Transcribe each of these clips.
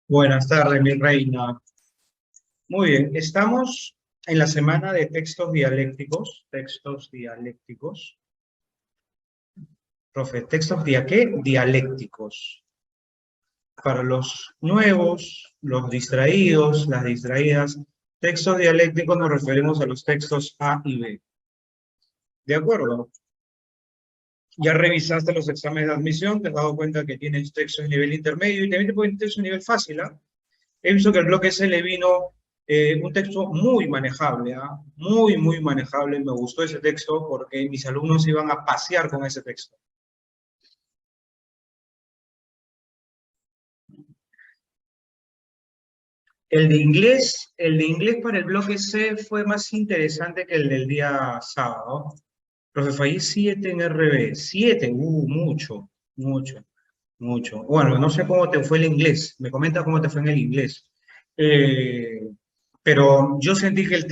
Buenas tardes, mi reina. Muy bien, estamos en la semana de textos dialécticos. Textos dialécticos. Profe, ¿textos qué? Dialécticos. Para los nuevos, los distraídos, las distraídas, textos dialécticos nos referimos a los textos A y B. ¿De acuerdo? Ya revisaste los exámenes de admisión, te has dado cuenta que tienes textos de nivel intermedio y también te pueden textos de nivel fácil, ¿ah? He visto que el bloque C le vino un texto muy manejable, ¿ah? Muy manejable. Me gustó ese texto porque mis alumnos iban a pasear con ese texto. El de inglés para el bloque C fue más interesante que el del día sábado. Profe, fallé 7 en RB. 7, mucho. Bueno, no sé cómo te fue el inglés. Me comenta cómo te fue en el inglés. Eh, pero yo sentí que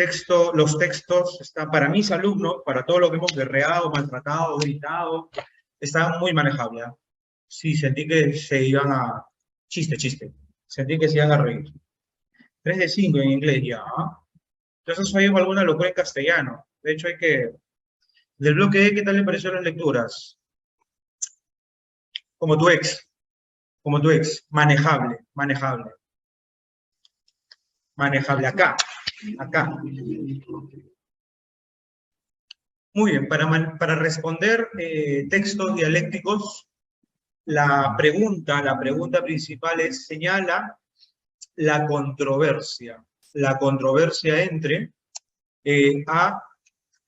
los textos, para mis alumnos, para todo lo que hemos guerreado, maltratado, gritado, estaban muy manejables. ¿Ah? Sí, sentí que se iban a... Chiste. Sentí que se iban a reír. 3 de 5 en inglés ya. ¿Ah? Entonces hay alguna locura en castellano. De hecho, Del bloque E, ¿qué tal le pareció las lecturas? Como tu ex. Como tu ex. Manejable. Acá. Muy bien, para responder textos dialécticos, la pregunta principal es, señala la controversia entre A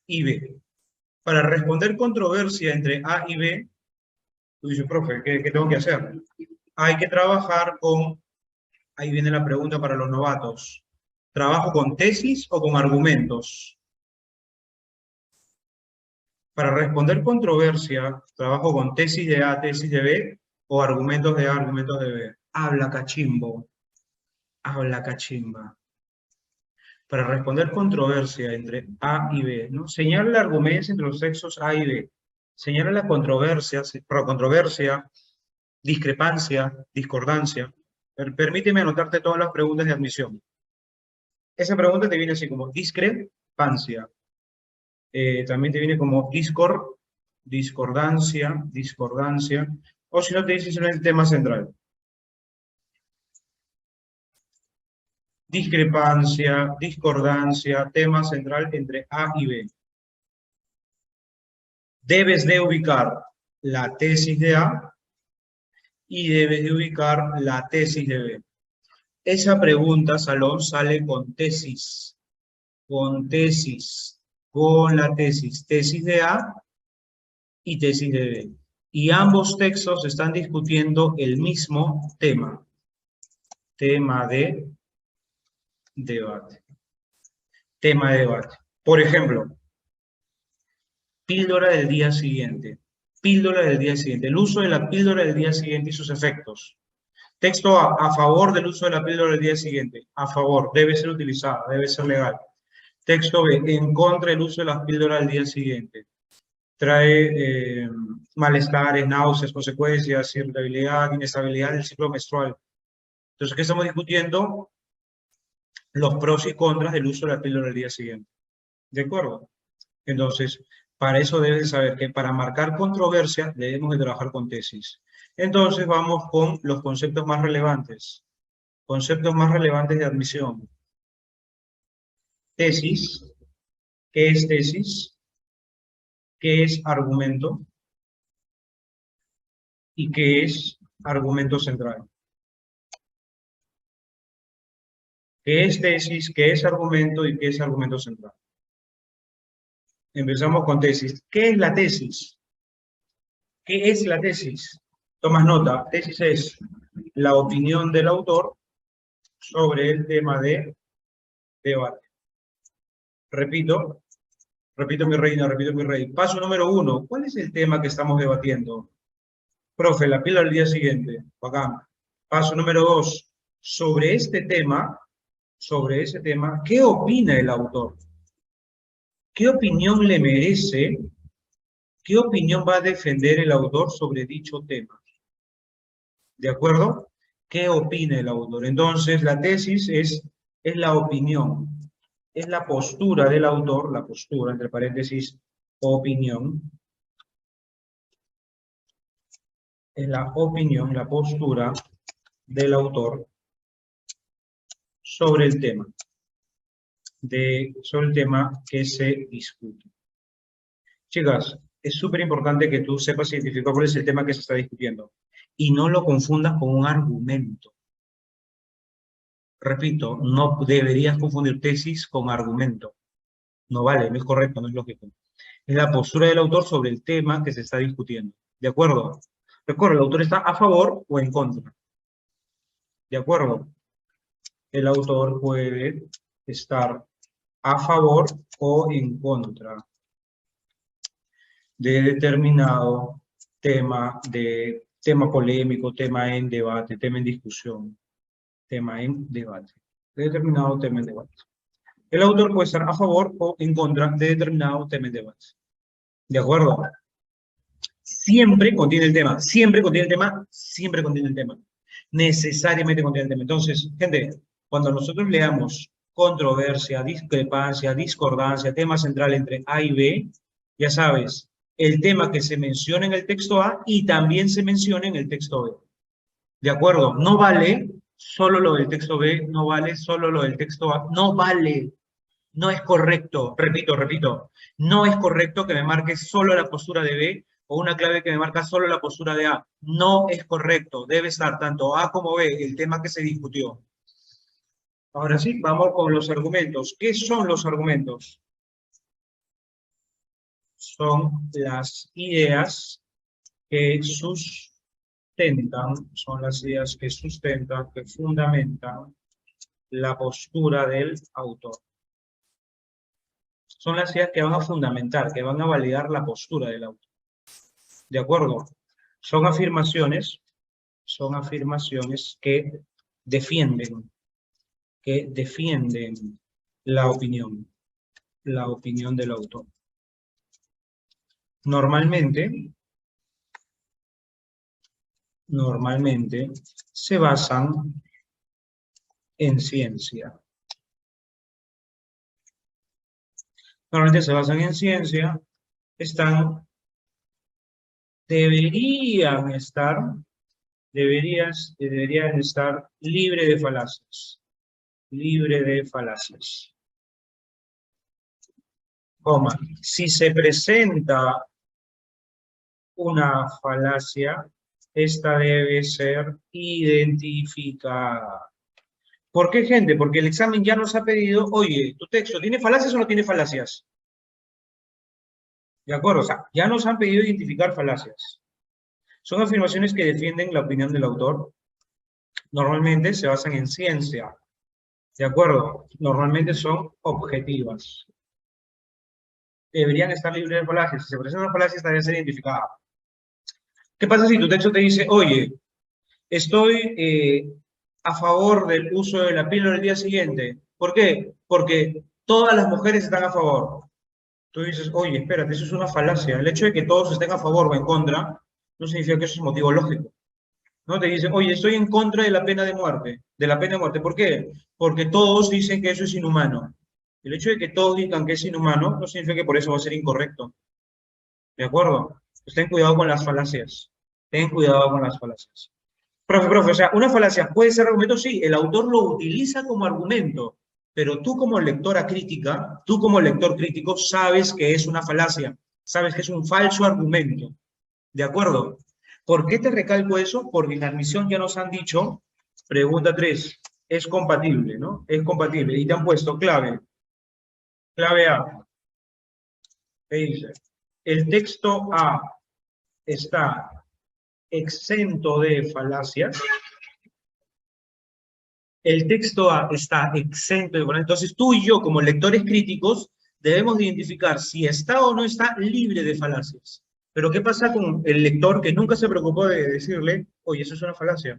y B. Para responder controversia entre A y B, tú dices, profe, ¿qué tengo que hacer? Hay que trabajar ahí viene la pregunta para los novatos, ¿trabajo con tesis o con argumentos? Para responder controversia, trabajo con tesis de A, tesis de B, o argumentos de A, argumentos de B. Habla cachimba. Para responder controversia entre A y B, ¿no? Señala la argumencia entre los sexos A y B. Señala la controversia, discrepancia, discordancia. Permíteme anotarte todas las preguntas de admisión. Esa pregunta te viene así como discrepancia. También te viene como discordancia, o si no te dices en el tema central. Discrepancia, discordancia, tema central entre A y B. Debes de ubicar la tesis de A y debes de ubicar la tesis de B. Esa pregunta, Salón, sale con tesis, con la tesis de A y tesis de B. Y ambos textos están discutiendo el mismo tema de debate. Por ejemplo, píldora del día siguiente. El uso de la píldora del día siguiente y sus efectos. Texto a favor del uso de la píldora del día siguiente. A favor, debe ser utilizada, debe ser legal. Texto B, en contra del uso de las píldoras del día siguiente. Trae malestares, náuseas, consecuencias, irritabilidad, inestabilidad del ciclo menstrual. Entonces, ¿qué estamos discutiendo? Los pros y contras del uso de la píldora del día siguiente. ¿De acuerdo? Entonces, para eso debes saber que para marcar controversia debemos de trabajar con tesis. Entonces, vamos con los conceptos más relevantes. Conceptos más relevantes de admisión. Tesis. ¿Qué es tesis? ¿Qué es argumento? ¿Y qué es argumento central? ¿Qué es tesis? ¿Qué es argumento? ¿Y qué es argumento central? Empezamos con tesis. ¿Qué es la tesis? ¿Qué es la tesis? Tomas nota. Tesis es la opinión del autor sobre el tema de debate. Repito mi reina, repito mi rey. Paso número 1. ¿Cuál es el tema que estamos debatiendo? Profe, la pila del día siguiente. Bacán. Paso número 2. Sobre ese tema, ¿qué opina el autor? ¿Qué opinión le merece? ¿Qué opinión va a defender el autor sobre dicho tema? ¿De acuerdo? ¿Qué opina el autor? Entonces, la tesis es la opinión, es la postura del autor, la postura, entre paréntesis, opinión, es la opinión, la postura del autor sobre el tema, sobre el tema que se discute. Chicas, es súper importante que tú sepas identificar cuál es el tema que se está discutiendo y no lo confundas con un argumento. Repito, no deberías confundir tesis con argumento. No vale, no es correcto, no es lógico. Es la postura del autor sobre el tema que se está discutiendo. ¿De acuerdo? Recuerda, el autor está a favor o en contra. ¿De acuerdo? El autor puede estar a favor o en contra de determinado tema polémico, tema en debate, tema en discusión, tema en debate, de determinado tema en debate. El autor puede estar a favor o en contra de determinado tema en debate. ¿De acuerdo? Siempre contiene el tema, siempre contiene el tema, siempre contiene el tema. Necesariamente contiene el tema. Entonces, gente, cuando nosotros leamos controversia, discrepancia, discordancia, tema central entre A y B, ya sabes, el tema que se menciona en el texto A y también se menciona en el texto B. ¿De acuerdo? No vale solo lo del texto B, no vale solo lo del texto A, no vale. No es correcto, repito, no es correcto que me marque solo la postura de B o una clave que me marca solo la postura de A. No es correcto, debe estar tanto A como B, el tema que se discutió. Ahora sí, vamos con los argumentos. ¿Qué son los argumentos? Son las ideas que sustentan, que fundamentan la postura del autor. Son las ideas que van a fundamentar, que van a validar la postura del autor. ¿De acuerdo? Son afirmaciones que defienden la opinión del autor. Normalmente se basan en ciencia. Normalmente se basan en ciencia, deberían estar libre de falacias. Libre de falacias. Coma, si se presenta una falacia, esta debe ser identificada. ¿Por qué, gente? Porque el examen ya nos ha pedido, oye, ¿tu texto tiene falacias o no tiene falacias? ¿De acuerdo? O sea, ya nos han pedido identificar falacias. Son afirmaciones que defienden la opinión del autor. Normalmente se basan en ciencia. ¿De acuerdo? Normalmente son objetivas. Deberían estar libres de falacias. Si se presenta una falacia, estaría ser identificada. ¿Qué pasa si tu texto te dice, oye, estoy a favor del uso de la píldora el día siguiente? ¿Por qué? Porque todas las mujeres están a favor. Tú dices, oye, espérate, eso es una falacia. El hecho de que todos estén a favor o en contra no significa que eso es motivo lógico. ¿No? Te dicen, oye, estoy en contra de la pena de muerte. ¿Por qué? Porque todos dicen que eso es inhumano. El hecho de que todos digan que es inhumano no significa que por eso va a ser incorrecto. ¿De acuerdo? Pues ten cuidado con las falacias. Ten cuidado con las falacias. Profe, o sea, una falacia puede ser argumento, sí, el autor lo utiliza como argumento, pero tú como lectora crítica, tú como lector crítico, sabes que es una falacia, sabes que es un falso argumento. ¿De acuerdo? ¿Por qué te recalco eso? Porque en la admisión ya nos han dicho, pregunta 3, es compatible, ¿no? Es compatible. Y te han puesto clave. Clave A. ¿Qué dice? El texto A está exento de falacias. El texto A está exento de falacias. Entonces tú y yo, como lectores críticos, debemos identificar si está o no está libre de falacias. Pero ¿qué pasa con el lector que nunca se preocupó de decirle, oye, eso es una falacia?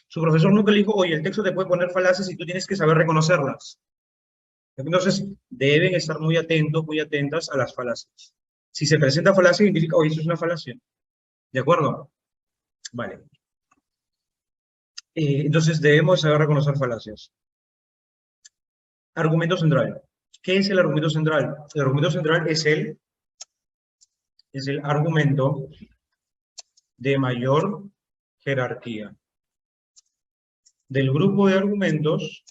Su profesor nunca le dijo, oye, el texto te puede poner falacias y tú tienes que saber reconocerlas. Entonces, deben estar muy atentos, muy atentas a las falacias. Si se presenta falacia, identifica, oye, eso es una falacia. ¿De acuerdo? Vale. Entonces debemos saber reconocer falacias. Argumento central. ¿Qué es el argumento central? El argumento central es el argumento de mayor jerarquía. Del grupo de argumentos,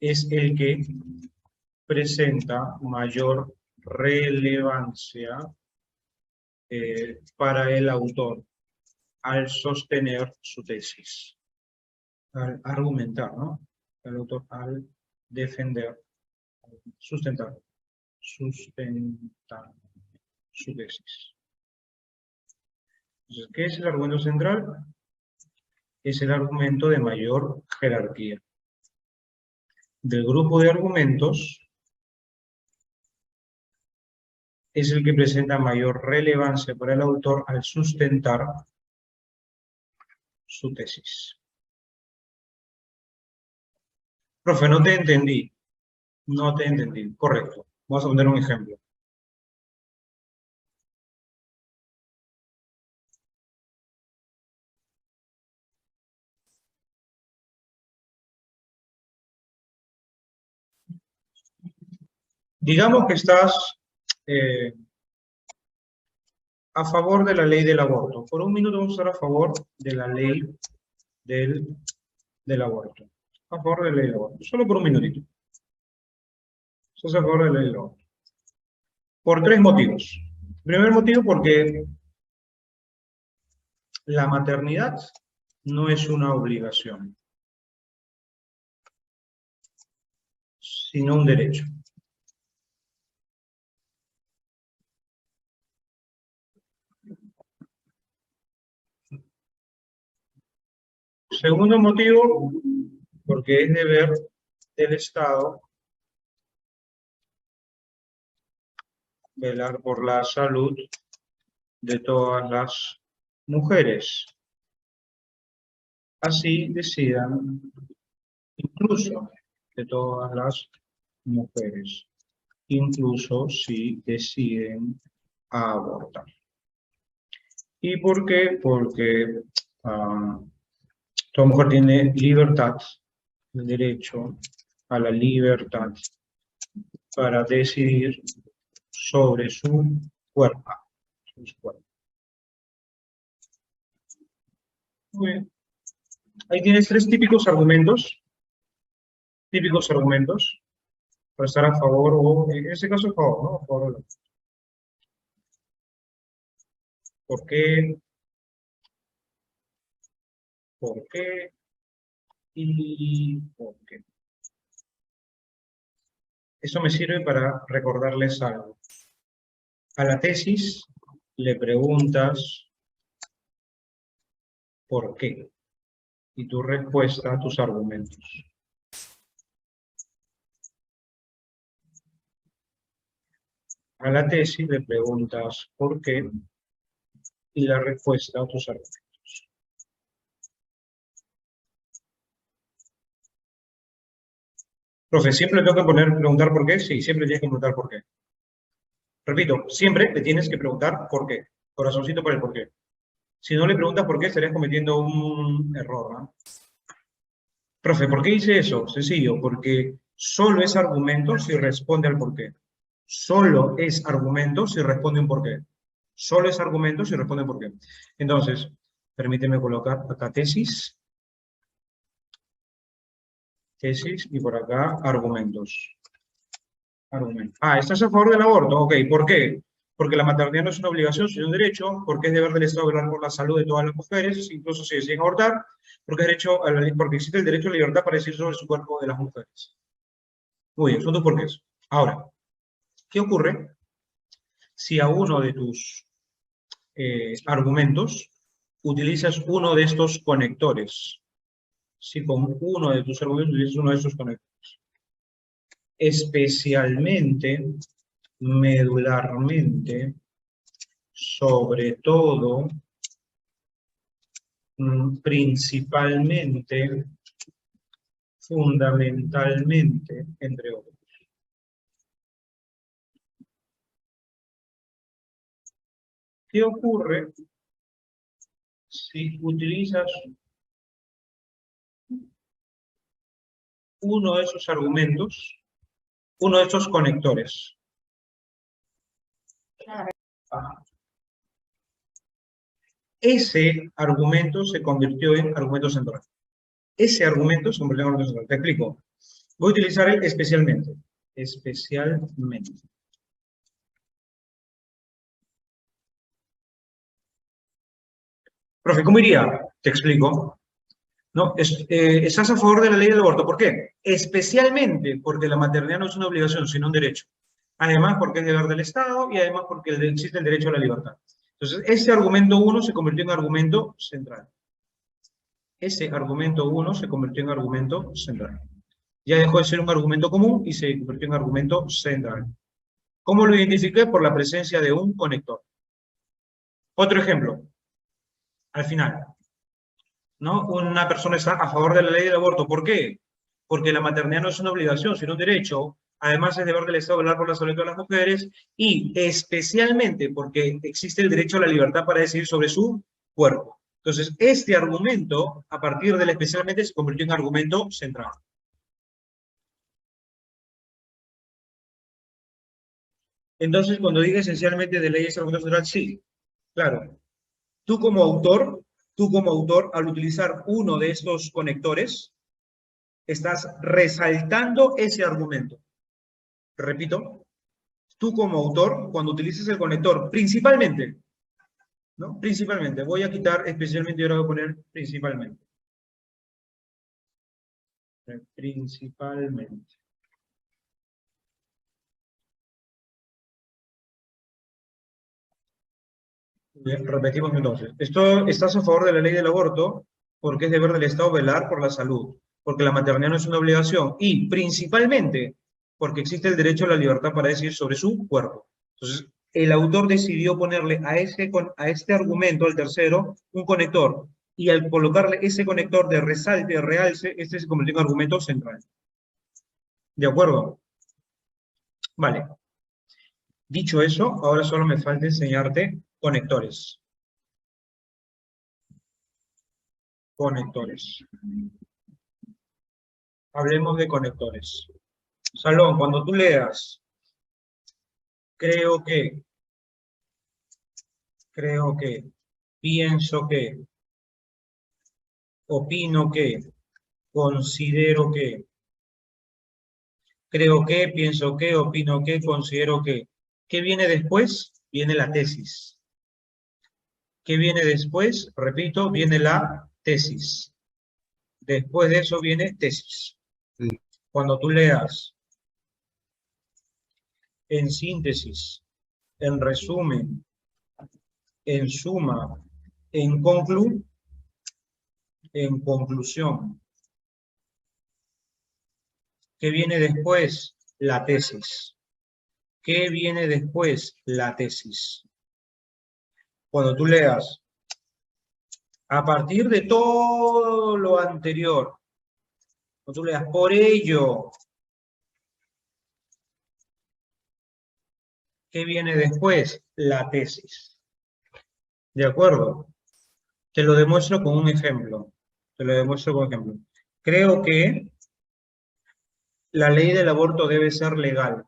es el que presenta mayor relevancia para el autor al sostener su tesis, al argumentar, ¿no? El autor al defender, sustentar su tesis. Entonces, ¿qué es el argumento central? Es el argumento de mayor jerarquía. Del grupo de argumentos es el que presenta mayor relevancia para el autor al sustentar su tesis. Profe, no te entendí. No te entendí. Correcto. Vamos a poner un ejemplo. Digamos que estás a favor de la ley del aborto. Por un minuto vamos a estar a favor de la ley del aborto. A favor de la ley del aborto. Solo por un minutito. Estás a favor de la ley del aborto. Por tres motivos. Primer motivo, porque la maternidad no es una obligación, sino un derecho. Segundo motivo, porque es deber del Estado velar por la salud de todas las mujeres. Así decidan, incluso de todas las mujeres, incluso si deciden abortar. ¿Y por qué? Porque toda mujer tiene libertad, el derecho a la libertad para decidir sobre su cuerpo. Muy bien. Ahí tienes tres típicos argumentos para estar a favor o, en este caso, a favor, ¿no? A favor de la... ¿Por qué? ¿Por qué? ¿Y por qué? Eso me sirve para recordarles algo. A la tesis le preguntas ¿por qué? Y tu respuesta a tus argumentos. A la tesis le preguntas ¿por qué? Y la respuesta a tus argumentos. Profe, ¿siempre tengo que preguntar por qué? Sí, siempre tienes que preguntar por qué. Repito, siempre le tienes que preguntar por qué. Corazoncito por el por qué. Si no le preguntas por qué, estarías cometiendo un error, ¿no? Profe, ¿por qué hice eso? Sencillo, porque solo es argumento si responde al por qué. Solo es argumento si responde un por qué. Solo es argumento si responde un por qué. Entonces, permíteme colocar acá tesis. Tesis y por acá argumentos. ¿Estás a favor del aborto? Ok, ¿por qué? Porque la maternidad no es una obligación, sino un derecho, porque es deber del Estado velar por la salud de todas las mujeres, incluso si deciden abortar, porque, porque existe el derecho a la libertad para decidir sobre su cuerpo de las mujeres. Muy bien, son dos porqués. Ahora, ¿qué ocurre si a uno de tus argumentos utilizas uno de estos conectores? Si con uno de tus argumentos utilizas uno de estos conectores. Especialmente, medularmente, sobre todo, principalmente, fundamentalmente, entre otros. ¿Qué ocurre si utilizas uno de esos argumentos, uno de estos conectores. Ese argumento se convirtió en argumento central. Ese argumento se convirtió en argumento central. Te explico. Voy a utilizar el especialmente. Especialmente. Profe, ¿cómo iría? Te explico. ¿No? Estás a favor de la ley del aborto. ¿Por qué? Especialmente porque la maternidad no es una obligación, sino un derecho. Además, porque es deber del Estado y además porque existe el derecho a la libertad. Entonces, ese argumento 1 se convirtió en argumento central. Ese argumento 1 se convirtió en argumento central. Ya dejó de ser un argumento común y se convirtió en argumento central. ¿Cómo lo identifiqué? Por la presencia de un conector. Otro ejemplo. Al final, ¿no? Una persona está a favor de la ley del aborto. ¿Por qué? Porque la maternidad no es una obligación, sino un derecho. Además, es deber del Estado velar por la salud de las mujeres y especialmente porque existe el derecho a la libertad para decidir sobre su cuerpo. Entonces, este argumento, a partir del especialmente, se convirtió en argumento central. Entonces, cuando diga esencialmente de ley es argumento central, sí, claro. Tú como autor, al utilizar uno de estos conectores, estás resaltando ese argumento. Repito, tú como autor, cuando utilices el conector, principalmente, ¿no? Principalmente, voy a quitar especialmente y ahora voy a poner principalmente. Principalmente. Bien, repetimos entonces. Estás a favor de la ley del aborto porque es deber del Estado velar por la salud, porque la maternidad no es una obligación y principalmente porque existe el derecho a la libertad para decidir sobre su cuerpo. Entonces, el autor decidió ponerle a este argumento, al tercero, un conector. Y al colocarle ese conector de resalte, de realce, este se convirtió en argumento central. ¿De acuerdo? Vale. Dicho eso, ahora solo me falta enseñarte conectores. Conectores. Hablemos de conectores. Salón, cuando tú leas, creo que, pienso que, opino que, considero que, creo que, pienso que, opino que, considero que. ¿Qué viene después? Viene la tesis. ¿Qué viene después? Repito, viene la tesis. Después de eso viene tesis. Cuando tú leas en síntesis, en resumen, en suma, en conclusión. ¿Qué viene después? La tesis. ¿Qué viene después? La tesis. Cuando tú leas, a partir de todo lo anterior, cuando tú leas, por ello, ¿qué viene después? La tesis. ¿De acuerdo? Te lo demuestro con un ejemplo. Te lo demuestro con un ejemplo. Creo que la ley del aborto debe ser legal.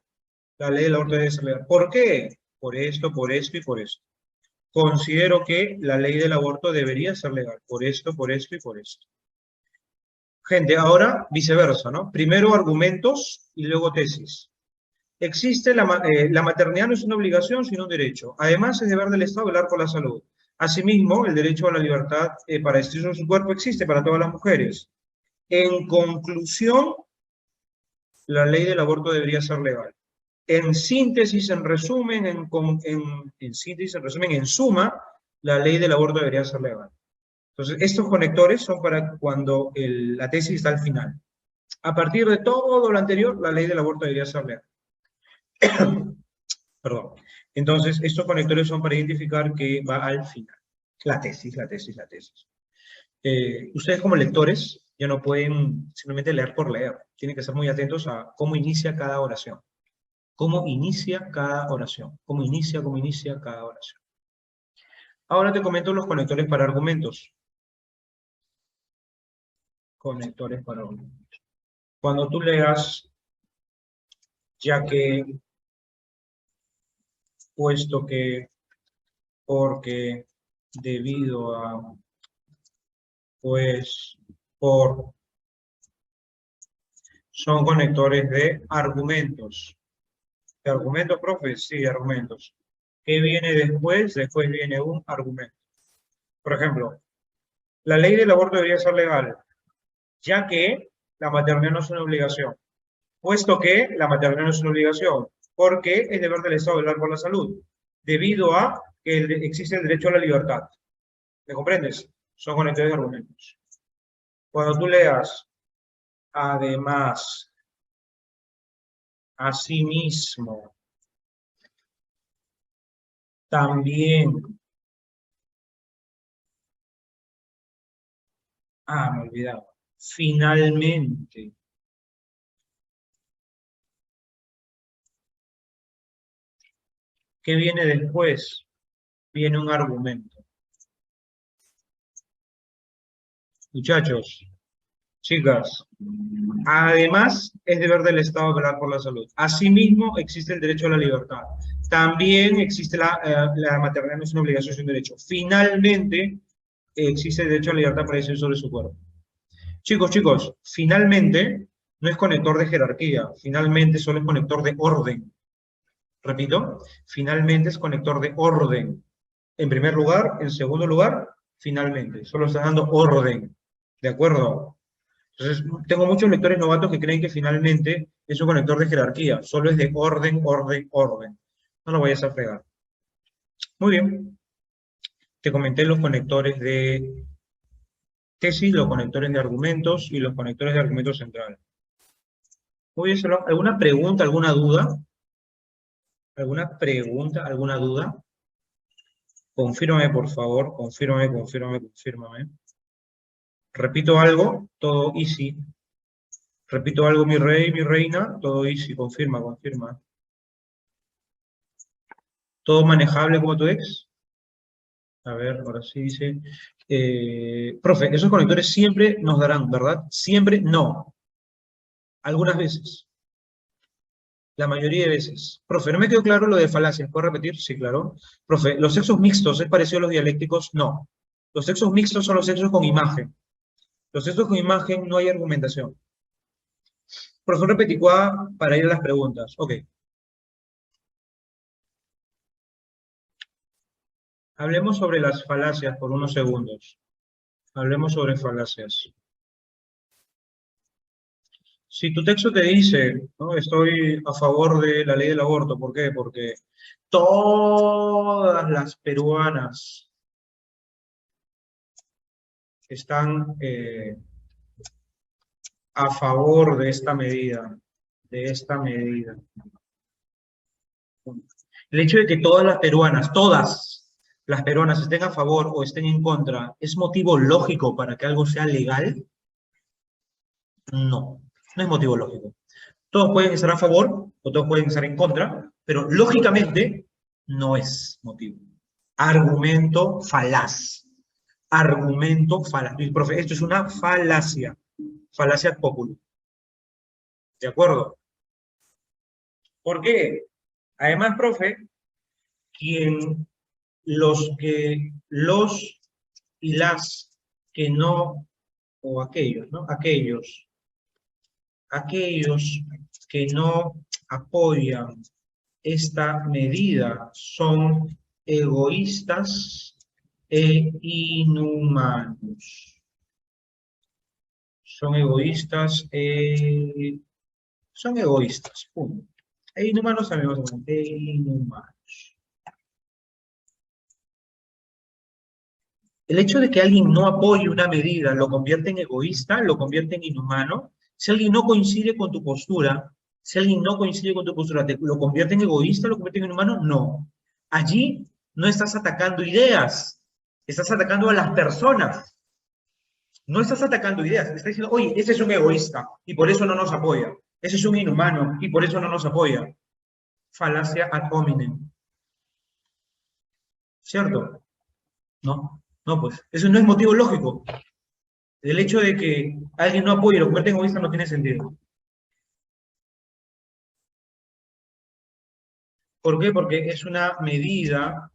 La ley del aborto debe ser legal. ¿Por qué? Por esto y por esto. Considero que la ley del aborto debería ser legal. Por esto y por esto. Gente, ahora viceversa, ¿no? Primero argumentos y luego tesis. Existe la maternidad no es una obligación, sino un derecho. Además, es deber del Estado velar por la salud. Asimismo, el derecho a la libertad para decidir sobre su cuerpo existe para todas las mujeres. En conclusión, la ley del aborto debería ser legal. En síntesis, en resumen, en suma, la ley del aborto debería ser legal. Entonces, estos conectores son para cuando la tesis está al final. A partir de todo lo anterior, la ley del aborto debería ser legal. Perdón. Entonces, estos conectores son para identificar que va al final. La tesis. Ustedes como lectores ya no pueden simplemente leer por leer. Tienen que estar muy atentos a cómo inicia cada oración. Cómo inicia cada oración. Cómo inicia cada oración. Ahora te comento los conectores para argumentos. Conectores para argumentos. Cuando tú leas, ya que, puesto que, porque, debido a, pues, por, son conectores de argumentos. ¿De argumentos, profe? Sí, argumentos. ¿Qué viene después? Después viene un argumento. Por ejemplo, la ley del aborto debería ser legal, ya que la maternidad no es una obligación. Puesto que la maternidad no es una obligación, porque es deber del Estado velar por la salud, debido a que existe el derecho a la libertad. ¿Me comprendes? Son conectores de argumentos. Cuando tú leas, además, asimismo, también, me he olvidado, finalmente, ¿qué viene después? Viene un argumento. Muchachos, chicas, además es deber del Estado velar por la salud. Asimismo, existe el derecho a la libertad. También existe la maternidad no es una obligación, es un derecho. Finalmente, existe el derecho a la libertad para decidir sobre su cuerpo. Chicos, finalmente no es conector de jerarquía, finalmente solo es conector de orden. Repito, finalmente es conector de orden. En primer lugar, en segundo lugar, finalmente. Solo está dando orden. ¿De acuerdo? Entonces, tengo muchos lectores novatos que creen que finalmente es un conector de jerarquía. Solo es de orden, orden, orden. No lo vayas a fregar. Muy bien. Te comenté los conectores de tesis, los conectores de argumentos y los conectores de argumentos centrales. Muy bien, ¿alguna pregunta, alguna duda? ¿Alguna pregunta, alguna duda? Confírmame, por favor. Confírmame. Repito algo, todo easy. Repito algo, mi rey, mi reina, todo easy. Confirma. ¿Todo manejable como tu ex? A ver, ahora sí dice. Profe, esos conectores siempre nos darán, ¿verdad? Siempre no. Algunas veces. La mayoría de veces. Profe, no me quedó claro lo de falacias. ¿Puedo repetir? Sí, claro. Profe, ¿los sexos mixtos es parecido a los dialécticos? No. Los sexos mixtos son los sexos con imagen. Los sexos con imagen no hay argumentación. Profesor Repeticuá, para ir a las preguntas. Ok. Hablemos sobre las falacias por unos segundos. Hablemos sobre falacias. Si tu texto te dice, ¿no? Estoy a favor de la ley del aborto, ¿por qué? Porque todas las peruanas están a favor de esta medida, El hecho de que todas las peruanas estén a favor o estén en contra, ¿es motivo lógico para que algo sea legal? No, no es motivo lógico. Todos pueden estar a favor o todos pueden estar en contra, pero lógicamente no es motivo. Argumento falaz. Argumento falaz. Profe, esto es una falacia. Falacia ad populum. ¿De acuerdo? ¿Por qué? Además, profe, los y las que no, o aquellos, ¿no? Aquellos que no apoyan esta medida son egoístas e inhumanos. Son egoístas, punto. E inhumanos también vamos a poner, inhumanos. El hecho de que alguien no apoye una medida lo convierte en egoísta, lo convierte en inhumano. Si alguien no coincide con tu postura, ¿lo convierte en egoísta, lo convierte en inhumano? No. Allí no estás atacando ideas, estás atacando a las personas. No estás atacando ideas, estás diciendo, oye, ese es un egoísta y por eso no nos apoya. Ese es un inhumano y por eso no nos apoya. Falacia ad hominem. ¿Cierto? No, no, pues, eso no es motivo lógico. El hecho de que alguien no apoye y lo convierte en egoísta no tiene sentido. ¿Por qué? Porque es una medida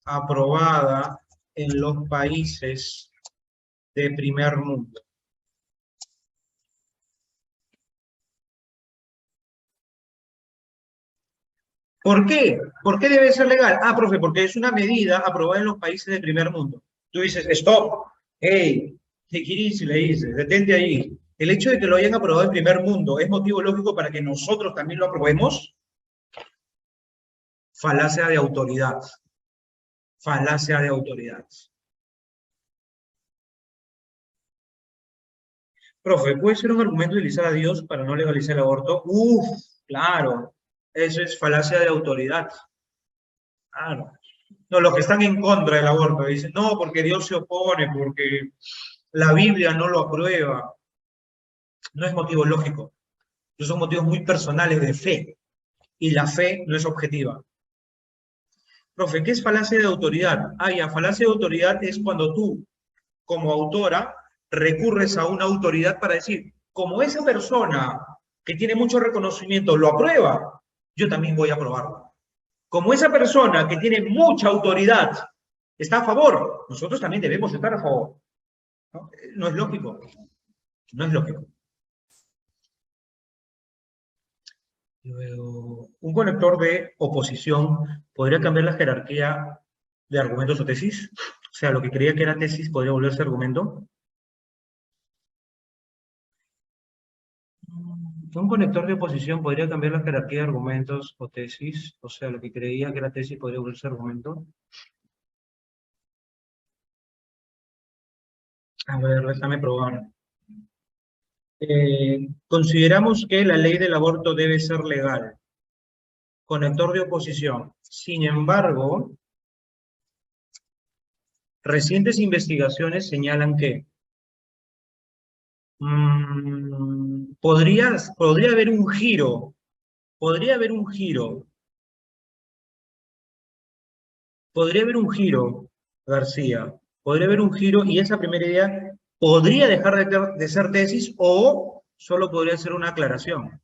aprobada en los países de primer mundo. ¿Por qué? ¿Por qué debe ser legal? Ah, profe, porque es una medida aprobada en los países de primer mundo. Tú dices, stop, hey, te quieres y le dices, detente ahí. El hecho de que lo hayan aprobado en primer mundo es motivo lógico para que nosotros también lo aprobemos. Falacia de autoridad. Falacia de autoridad. Profe, ¿puede ser un argumento utilizar a Dios para no legalizar el aborto? Uf, claro. Eso es falacia de autoridad. Claro. No, los que están en contra del aborto dicen, no, porque Dios se opone, porque la Biblia no lo aprueba. No es motivo lógico. Esos son motivos muy personales de fe. Y la fe no es objetiva. Profe, ¿qué es falacia de autoridad? Ah, ya, falacia de autoridad es cuando tú, como autora, recurres a una autoridad para decir, como esa persona que tiene mucho reconocimiento lo aprueba, yo también voy a aprobarlo. Como esa persona que tiene mucha autoridad está a favor, nosotros también debemos estar a favor. ¿No? No es lógico. No es lógico. Luego, un conector de oposición podría cambiar la jerarquía de argumentos o tesis. O sea, lo que creía que era tesis podría volverse argumento. Un conector de oposición podría cambiar la jerarquía de argumentos o tesis. O sea, lo que creía que era tesis podría volverse argumento. A ver, déjame probar. Consideramos que la ley del aborto debe ser legal. Conector de oposición. Sin embargo, recientes investigaciones señalan que podría haber un giro, podría haber un giro, podría haber un giro, García, podría haber un giro y esa primera idea podría dejar de ser tesis o solo podría ser una aclaración,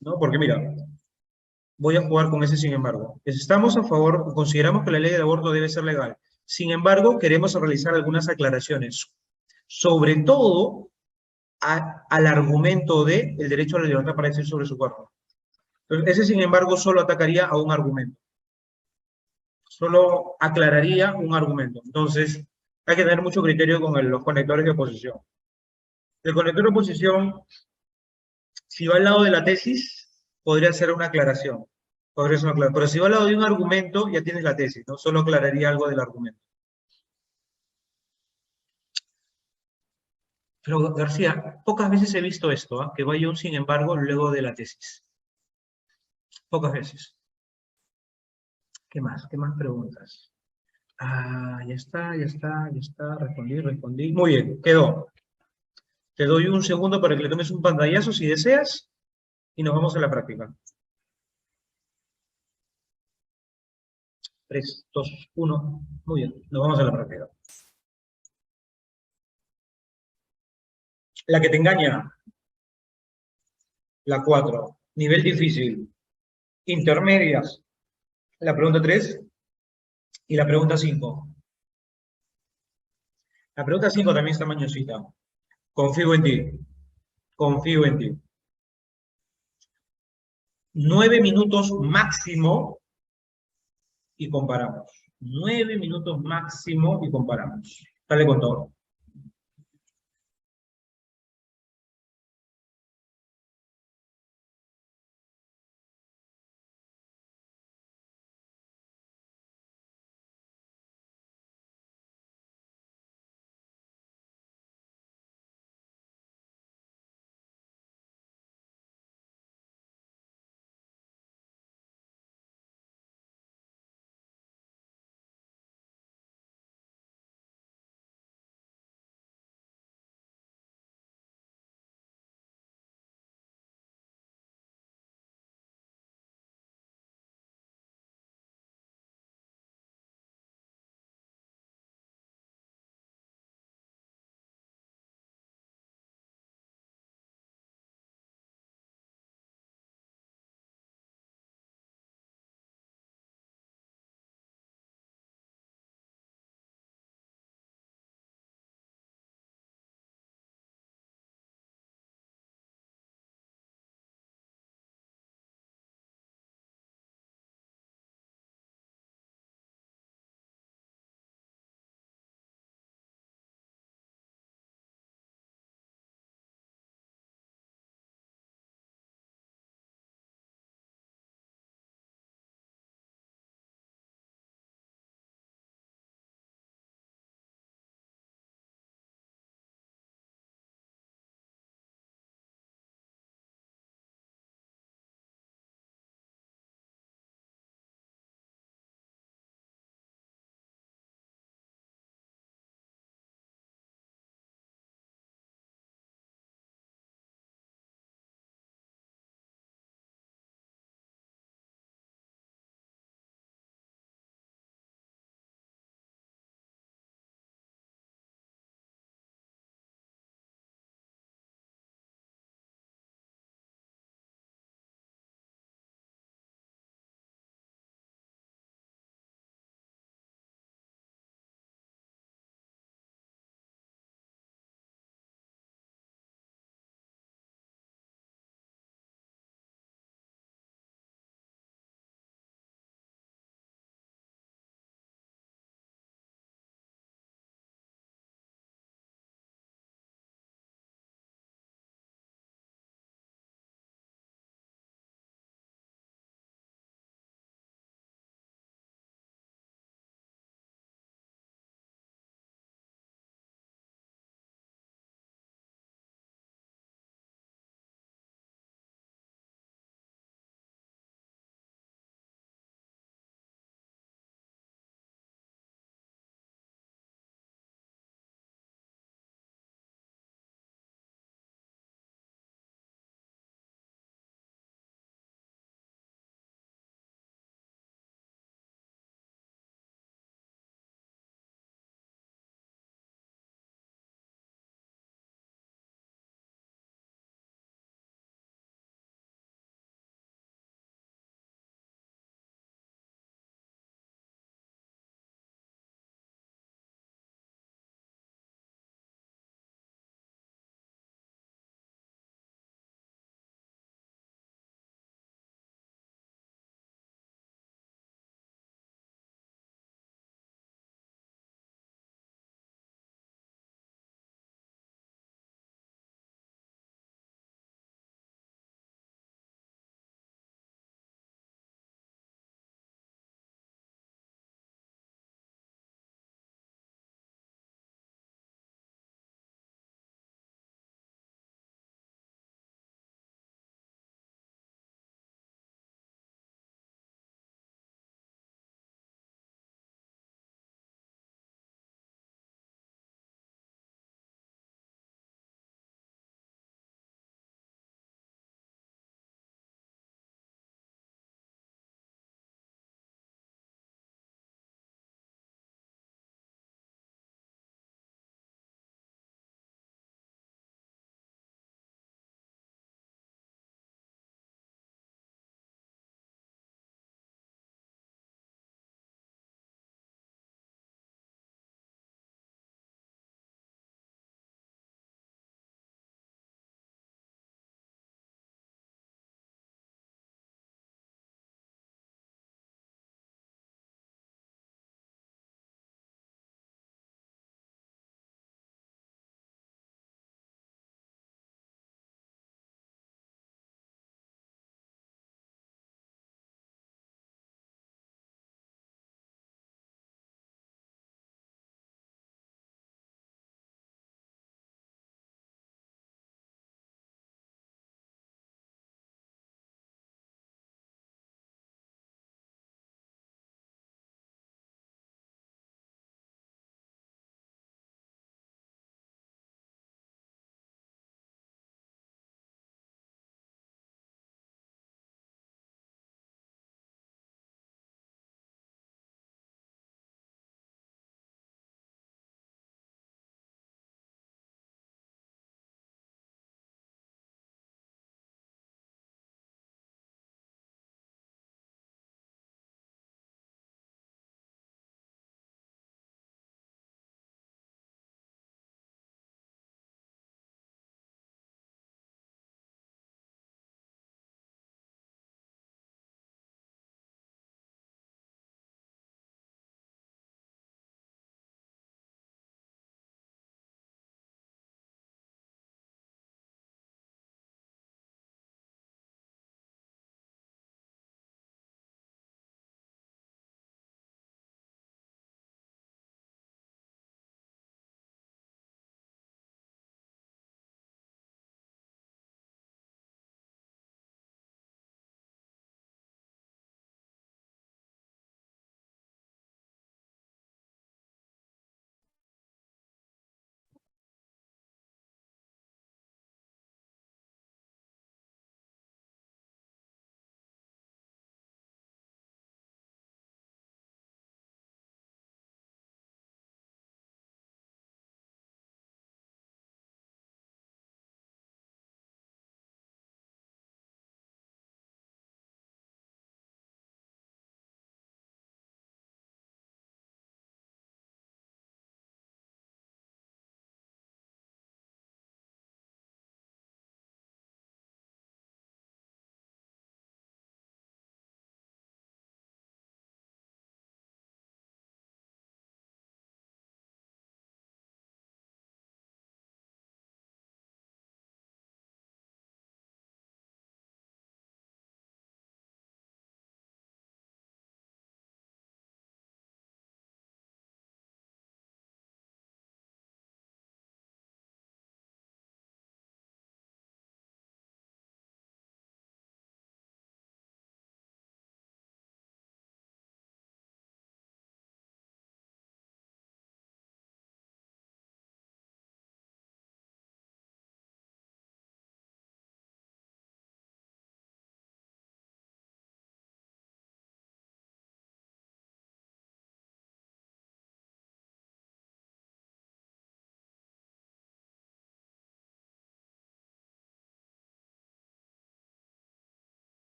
¿no? Porque mira, voy a jugar con ese sin embargo. Estamos a favor, consideramos que la ley del aborto debe ser legal. Sin embargo, queremos realizar algunas aclaraciones, sobre todo al argumento de el derecho a la libertad para decir sobre su cuerpo. Entonces, ese, sin embargo, solo atacaría a un argumento. Solo aclararía un argumento. Entonces, hay que tener mucho criterio con los conectores de oposición. El conector de oposición, si va al lado de la tesis, podría ser una aclaración. Podría ser una aclaración. Pero si va al lado de un argumento, ya tienes la tesis, ¿no? Solo aclararía algo del argumento. Pero, García, pocas veces he visto esto, ¿eh? Que vaya un sin embargo luego de la tesis. Pocas veces. ¿Qué más? ¿Qué más preguntas? Ah, ya está, ya está, ya está. Respondí, respondí. Muy bien, quedó. Te doy un segundo para que le tomes un pantallazo si deseas y nos vamos a la práctica. 3, 2, 1. Muy bien, nos vamos a la práctica. La que te engaña, la 4. Nivel difícil. Intermedias, la pregunta 3 y la pregunta 5. La pregunta 5 también está mañosita. Confío en ti. Confío en ti. 9 minutos máximo y comparamos. 9 minutos máximo y comparamos. Dale con todo.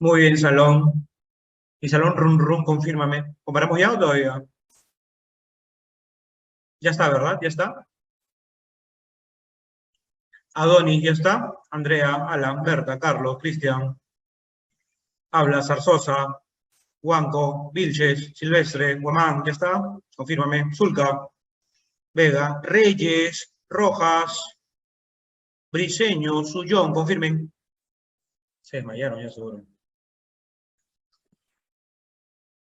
Muy bien, Salón. Y Salón, run, confírmame. ¿Comparamos ya o todavía? Ya está, ¿verdad? ¿Ya está? Adonis, ¿ya está? Andrea, Alan, Berta, Carlos, Cristian, Habla, Zarzosa, Huanco, Vilches, Silvestre, Guamán, ¿ya está? Confírmame. Zulca, Vega, Reyes, Rojas, Briseño, Sullón, confirmen. Se desmayaron ya seguro.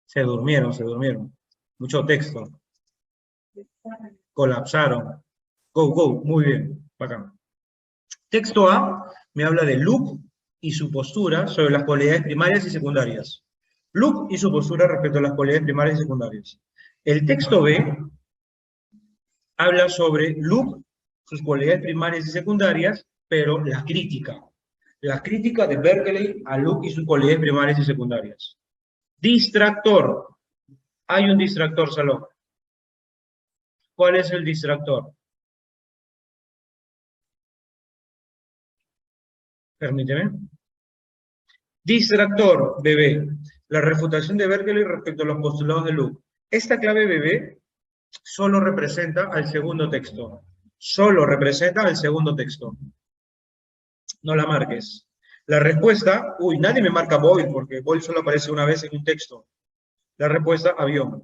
Se durmieron. Mucho texto. Colapsaron. Go, muy bien. Bacán. Texto A me habla de Luke y su postura sobre las cualidades primarias y secundarias. Luke y su postura respecto a las cualidades primarias y secundarias. El texto B habla sobre Luke, sus cualidades primarias y secundarias, pero la crítica. La crítica de Berkeley a Luke y sus cualidades primarias y secundarias. Distractor. Hay un distractor, Salón. ¿Cuál es el distractor? Permíteme. Distractor, bebé. La refutación de Berkeley respecto a los postulados de Luke. Esta clave bebé solo representa al segundo texto. Solo representa al segundo texto. No la marques. La respuesta, nadie me marca Boyle porque Boyle solo aparece una vez en un texto. La respuesta, avión.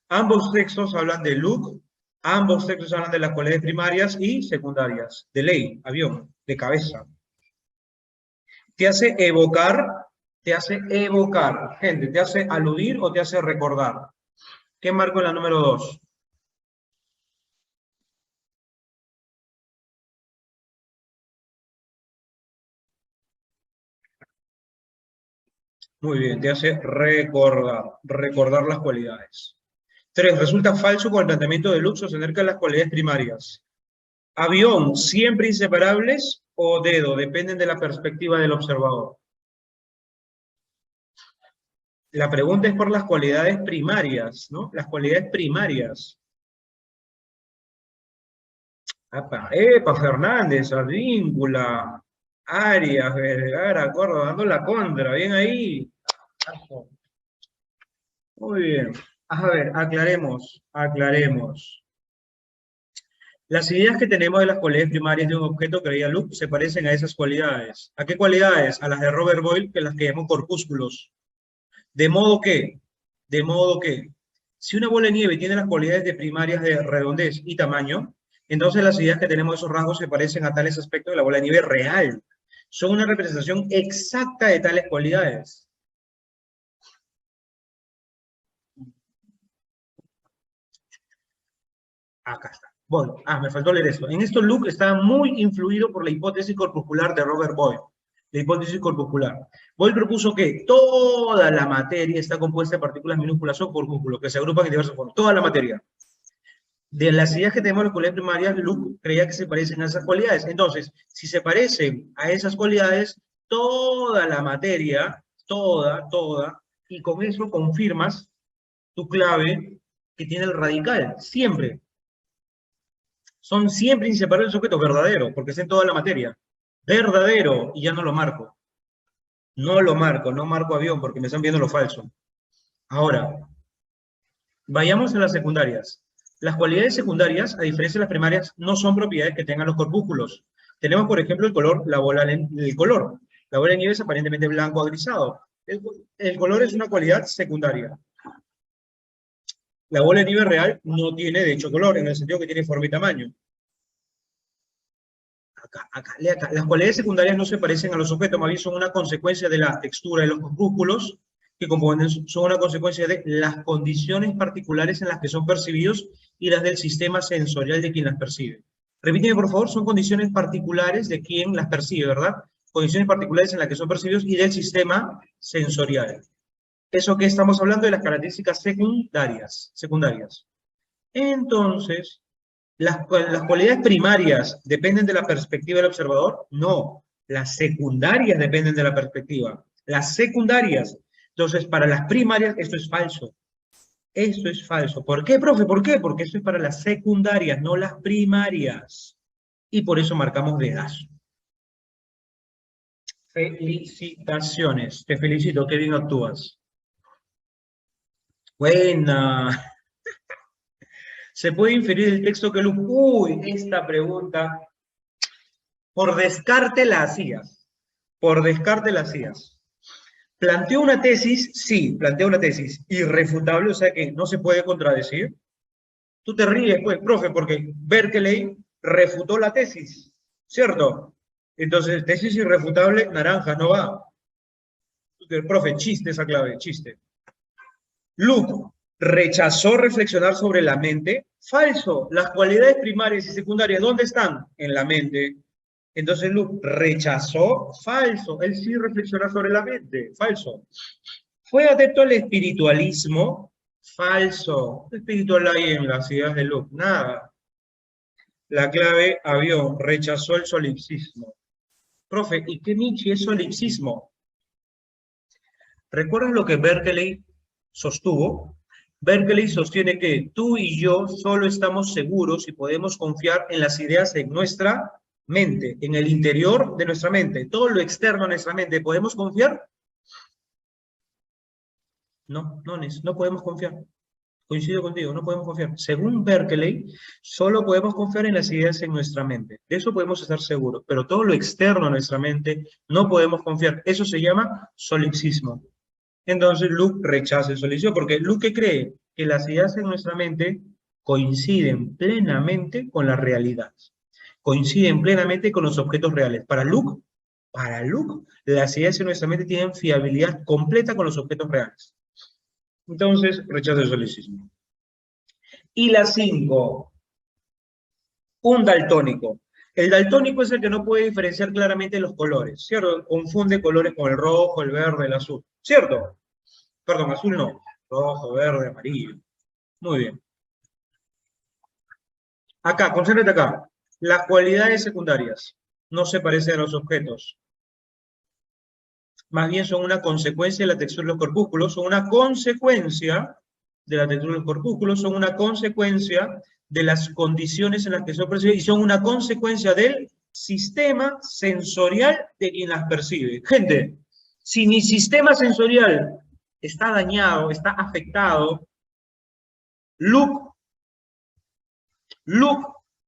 Ambos textos hablan de Luke, ambos textos hablan de las cualidades primarias y secundarias. De ley, avión, de cabeza. Te hace evocar, gente, te hace aludir o te hace recordar. ¿Qué marco en la número 2? Muy bien, te hace recordar las cualidades. 3. Resulta falso con el planteamiento de Luke sostener que las cualidades primarias. Avión, siempre inseparables o dedo, dependen de la perspectiva del observador. La pregunta es por las cualidades primarias, ¿no? Las cualidades primarias. Epa, Fernández, Advíncula, Arias, Vergara, Córdoba, dando la contra, bien ahí. Muy bien. A ver, aclaremos. Las ideas que tenemos de las cualidades primarias de un objeto que veía Luke se parecen a esas cualidades. ¿A qué cualidades? A las de Robert Boyle, que las que llamamos corpúsculos. De modo que, si una bola de nieve tiene las cualidades de primarias de redondez y tamaño, entonces las ideas que tenemos de esos rasgos se parecen a tales aspectos de la bola de nieve real. Son una representación exacta de tales cualidades. Acá está. Bueno, me faltó leer esto. En esto Luke está muy influido por la hipótesis corpuscular de Robert Boyle. La hipótesis corpuscular. Boyle propuso que toda la materia está compuesta de partículas minúsculas o corpúsculos que se agrupan en diversas formas. Toda la materia. De las ideas que tenemos en las cualidades primarias, Luke creía que se parecen a esas cualidades. Entonces, si se parecen a esas cualidades, toda la materia, toda, y con eso confirmas tu clave que tiene el radical, siempre. Son siempre inseparables objetos, verdadero, porque es en toda la materia. Verdadero, y ya no lo marco. No marco avión, porque me están viendo lo falso. Ahora, vayamos a las secundarias. Las cualidades secundarias, a diferencia de las primarias, no son propiedades que tengan los corpúsculos. Tenemos, por ejemplo, el color. La bola de nieve es aparentemente blanco agrisado. El color es una cualidad secundaria. La bola de nieve real no tiene, de hecho, color, en el sentido que tiene forma y tamaño. Lee acá. Las cualidades secundarias no se parecen a los objetos, más bien son una consecuencia de la textura de los corpúsculos, que componen, son una consecuencia de las condiciones particulares en las que son percibidos y las del sistema sensorial de quien las percibe. Repíteme, por favor, son condiciones particulares de quien las percibe, ¿verdad? Condiciones particulares en las que son percibidos y del sistema sensorial. Eso que estamos hablando de las características secundarias. Entonces, ¿las cualidades primarias dependen de la perspectiva del observador? No, las secundarias dependen de la perspectiva. Las secundarias. Entonces, para las primarias, esto es falso. Esto es falso. ¿Por qué, profe? ¿Por qué? Porque esto es para las secundarias, no las primarias. Y por eso marcamos dedazo. Felicitaciones. Te felicito, qué bien actúas. Buena. ¿Se puede inferir el texto que Luke? Uy, esta pregunta. Por descarte la hacías. Por descarte la hacías. ¿Planteó una tesis? Sí, planteó una tesis. Irrefutable, o sea que no se puede contradecir. Tú te ríes, pues, profe, porque Berkeley refutó la tesis, ¿cierto? Entonces, tesis irrefutable, naranja, no va. Profe, chiste esa clave, chiste. Luke rechazó reflexionar sobre la mente. Falso. Las cualidades primarias y secundarias, ¿dónde están? En la mente. Entonces Luke rechazó. Falso. Él sí reflexionó sobre la mente. Falso. ¿Fue adepto al espiritualismo? Falso. ¿Qué espiritual hay en las ideas de Luke? Nada. La clave, avión, rechazó el solipsismo. Profe, ¿y qué Nietzsche es solipsismo? ¿Recuerdan lo que Berkeley sostuvo? Berkeley sostiene que tú y yo solo estamos seguros y podemos confiar en las ideas en nuestra mente, en el interior de nuestra mente. Todo lo externo a nuestra mente, ¿podemos confiar? No, no podemos confiar. Coincido contigo, no podemos confiar. Según Berkeley, solo podemos confiar en las ideas en nuestra mente. De eso podemos estar seguros, pero todo lo externo a nuestra mente no podemos confiar. Eso se llama solipsismo. Entonces Luke rechaza el solipsismo, porque Luke cree que las ideas en nuestra mente coinciden plenamente con la realidad. Coinciden plenamente con los objetos reales. Para Luke, las ideas en nuestra mente tienen fiabilidad completa con los objetos reales. Entonces, rechaza el solipsismo. Y la 5, un daltónico. El daltónico es el que no puede diferenciar claramente los colores, ¿cierto? Confunde colores con el rojo, el verde, el azul, ¿cierto? Perdón, azul no. Rojo, verde, amarillo. Muy bien. Acá, concéntrate acá. Las cualidades secundarias no se parecen a los objetos. Más bien son una consecuencia de la textura de los corpúsculos, son una consecuencia de la textura de los corpúsculos, son una consecuencia de las condiciones en las que son percibidas y son una consecuencia del sistema sensorial de quien las percibe. Gente, si mi sistema sensorial está dañado, está afectado, Luke,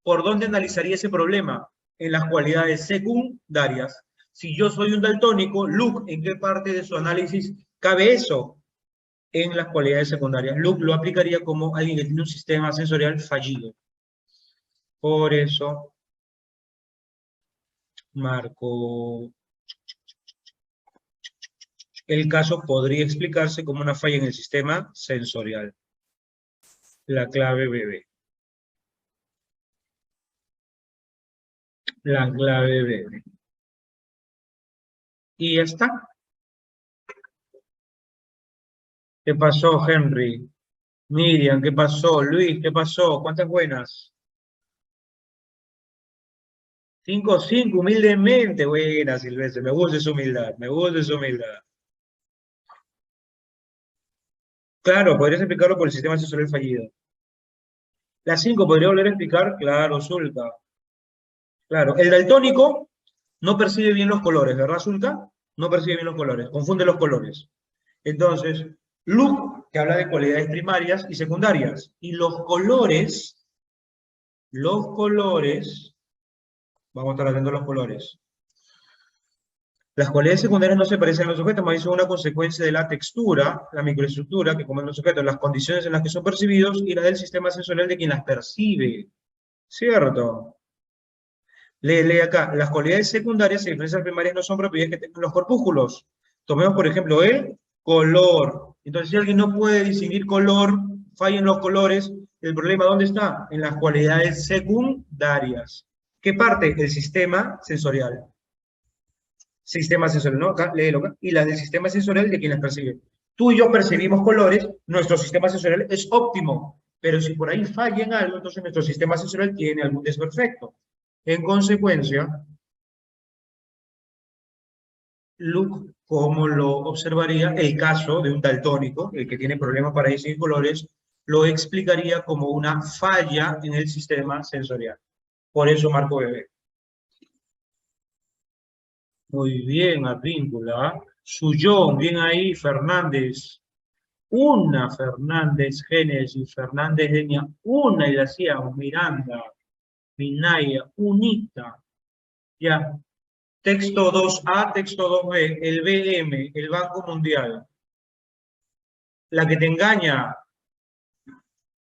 ¿por dónde analizaría ese problema? En las cualidades secundarias. Si yo soy un daltónico, Luke, ¿en qué parte de su análisis cabe eso? En las cualidades secundarias. Luke lo aplicaría como alguien que tiene un sistema sensorial fallido. Por eso, Marco, el caso podría explicarse como una falla en el sistema sensorial. La clave bebé. La clave bebé. Y ya está. ¿Qué pasó, Henry? Miriam, ¿qué pasó? Luis, ¿qué pasó? ¿Cuántas buenas? 5-5, humildemente. Buena, Silvestre. Me gusta su humildad. Me gusta su humildad. Claro, podrías explicarlo por el sistema sensorial fallido. La 5, ¿podría volver a explicar? Claro, Zulka. Claro, el daltónico no percibe bien los colores, ¿verdad, Zulka? No percibe bien los colores, confunde los colores. Entonces, Luke, que habla de cualidades primarias y secundarias. Y los colores, vamos a estar atentos a los colores. Las cualidades secundarias no se parecen a los objetos, más bien son una consecuencia de la textura, la microestructura que comen los objetos, las condiciones en las que son percibidos y la del sistema sensorial de quien las percibe. ¿Cierto? Lee acá. Las cualidades secundarias y diferencias primarias no son propiedades que tengan los corpúsculos. Tomemos, por ejemplo, el color. Entonces, si alguien no puede distinguir color, falla en los colores, ¿el problema dónde está? En las cualidades secundarias. ¿Qué parte? El sistema sensorial. Sistema sensorial, ¿no? Acá, léelo acá. Y las del sistema sensorial de quien las percibe. Tú y yo percibimos colores, nuestro sistema sensorial es óptimo. Pero si por ahí falla en algo, entonces nuestro sistema sensorial tiene algún desperfecto. En consecuencia, Luke, ¿cómo lo observaría? El caso de un daltónico, el que tiene problemas para distinguir colores, lo explicaría como una falla en el sistema sensorial. Por eso Marco Bebé. Muy bien, Advíncula. Sullón, bien ahí, Fernández. Una Fernández, Génesis, Fernández, Genia. Una y la hacíamos, Miranda, Minaya, unita. Ya. Texto 2A, texto 2B, el BM, el Banco Mundial. La que te engaña,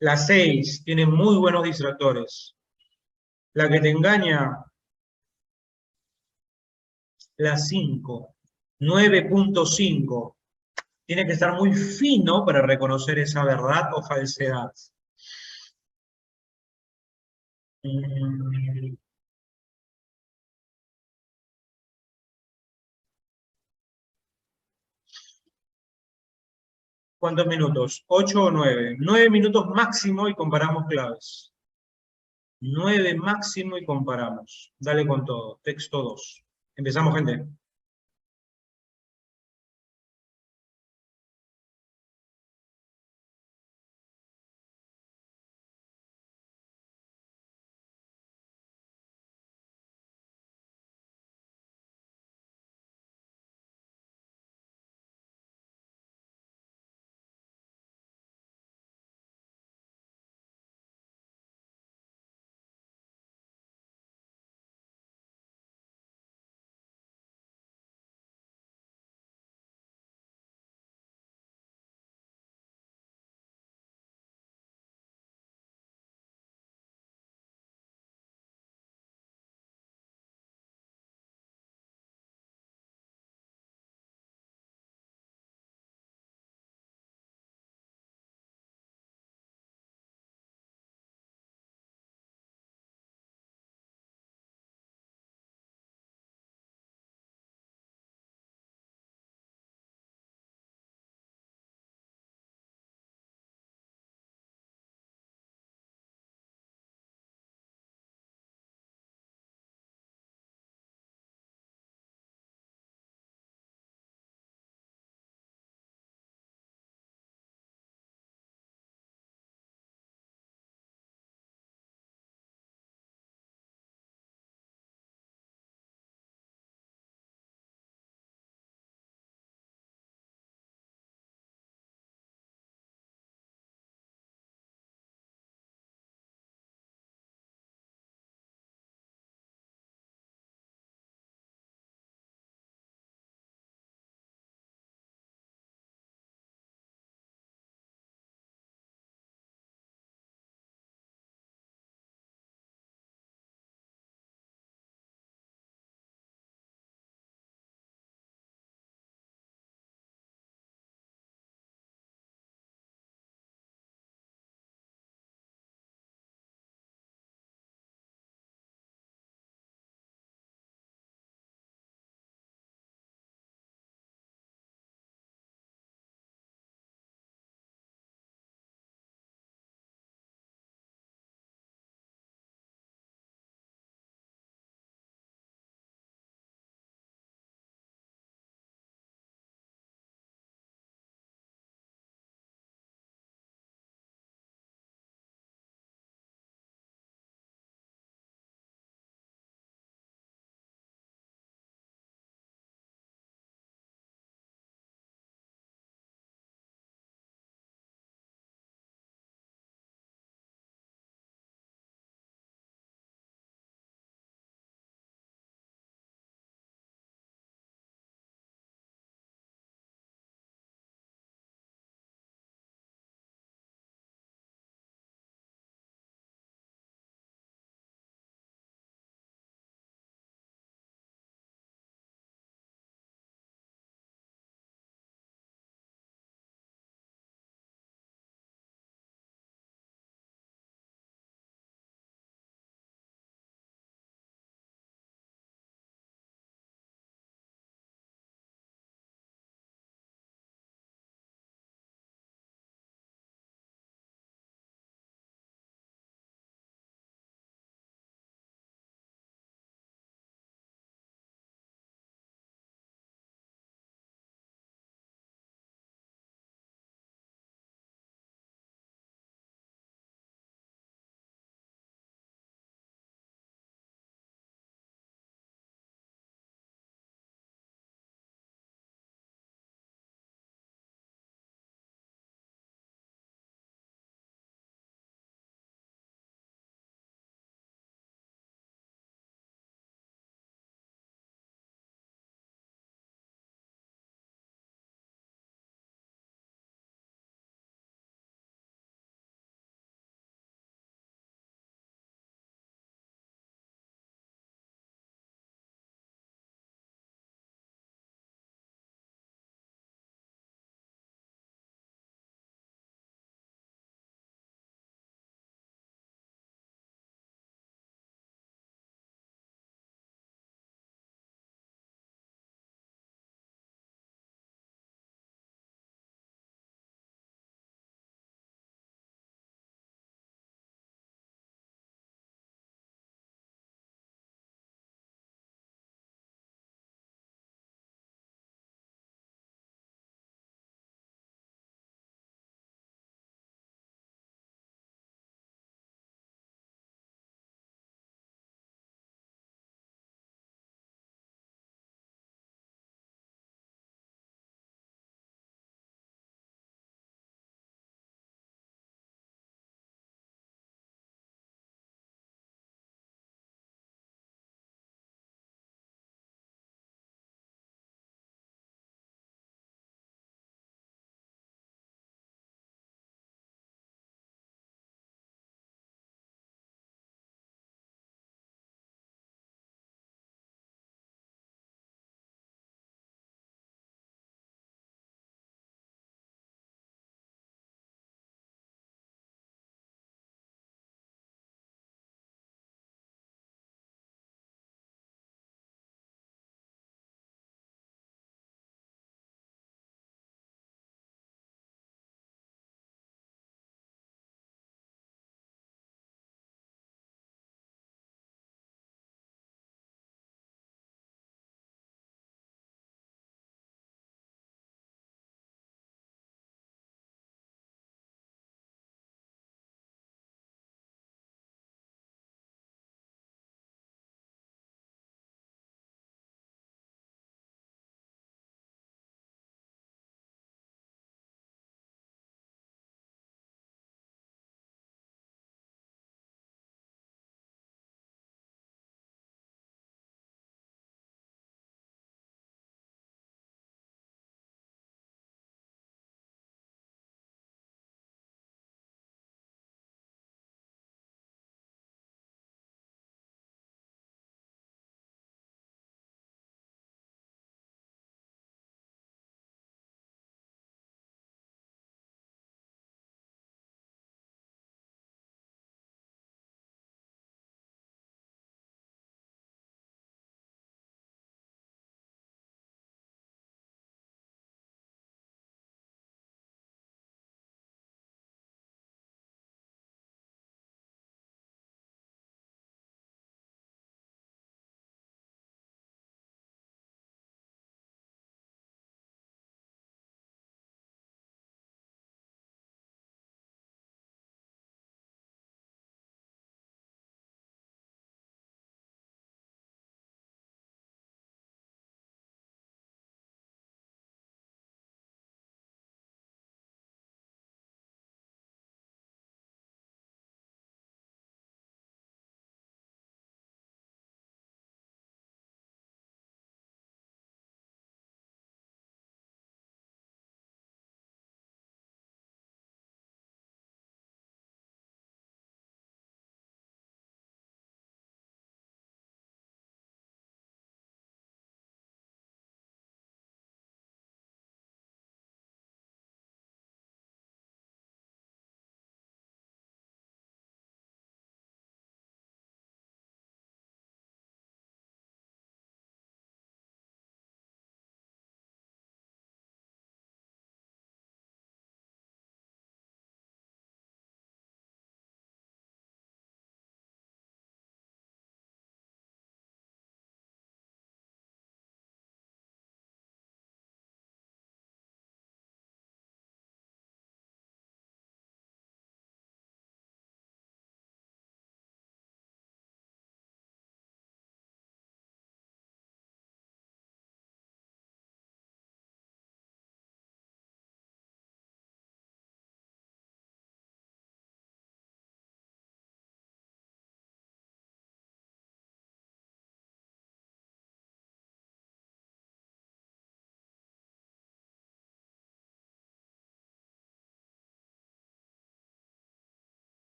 la 6 tiene muy buenos distractores. La que te engaña, la 5 9.5. Tiene que estar muy fino para reconocer esa verdad o falsedad. Mm, ¿Cuántos minutos? ¿8 o 9? 9 minutos máximo y comparamos claves. 9 máximo y comparamos. Dale con todo. Texto 2. Empezamos, gente.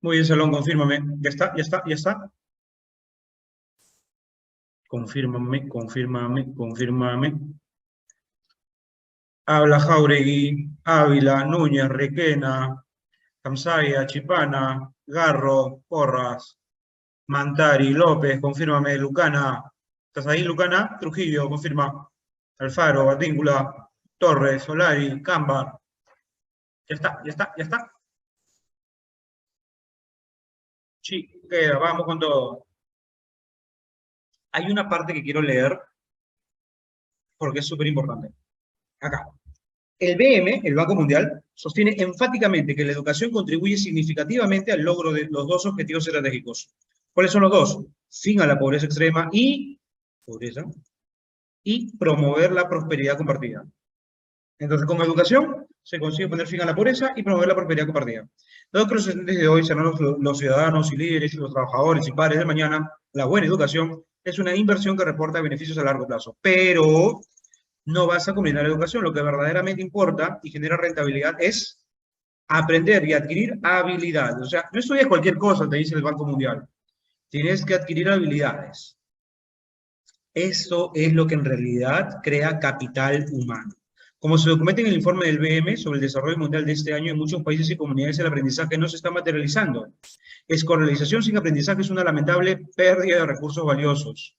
Muy bien, Salón, confírmame. Ya está, ya está, ya está. Confírmame, confírmame, confírmame. Habla Jauregui, Ávila, Núñez, Requena, Camsaya, Chipana, Garro, Porras, Mantari, López, confírmame, Lucana. ¿Estás ahí, Lucana? Trujillo, confirma. Alfaro, Advíncula, Torres, Solari, Cámbar. Ya está, ya está, ya está. Sí, queda, vamos con todo. Hay una parte que quiero leer porque es súper importante. Acá. El BM, el Banco Mundial, sostiene enfáticamente que la educación contribuye significativamente al logro de los dos objetivos estratégicos. ¿Cuáles son los dos? Fin a la pobreza extrema y promover la prosperidad compartida. Entonces, con educación se consigue poner fin a la pobreza y promover la prosperidad compartida. Dado que los estudiantes de hoy serán los ciudadanos y líderes, los trabajadores y padres de mañana, la buena educación es una inversión que reporta beneficios a largo plazo. Pero no vas a combinar educación. Lo que verdaderamente importa y genera rentabilidad es aprender y adquirir habilidades. O sea, no estudias cualquier cosa, te dice el Banco Mundial. Tienes que adquirir habilidades. Esto es lo que en realidad crea capital humano. Como se documenta en el informe del BM sobre el desarrollo mundial de este año, en muchos países y comunidades el aprendizaje no se está materializando. Escolarización sin aprendizaje es una lamentable pérdida de recursos valiosos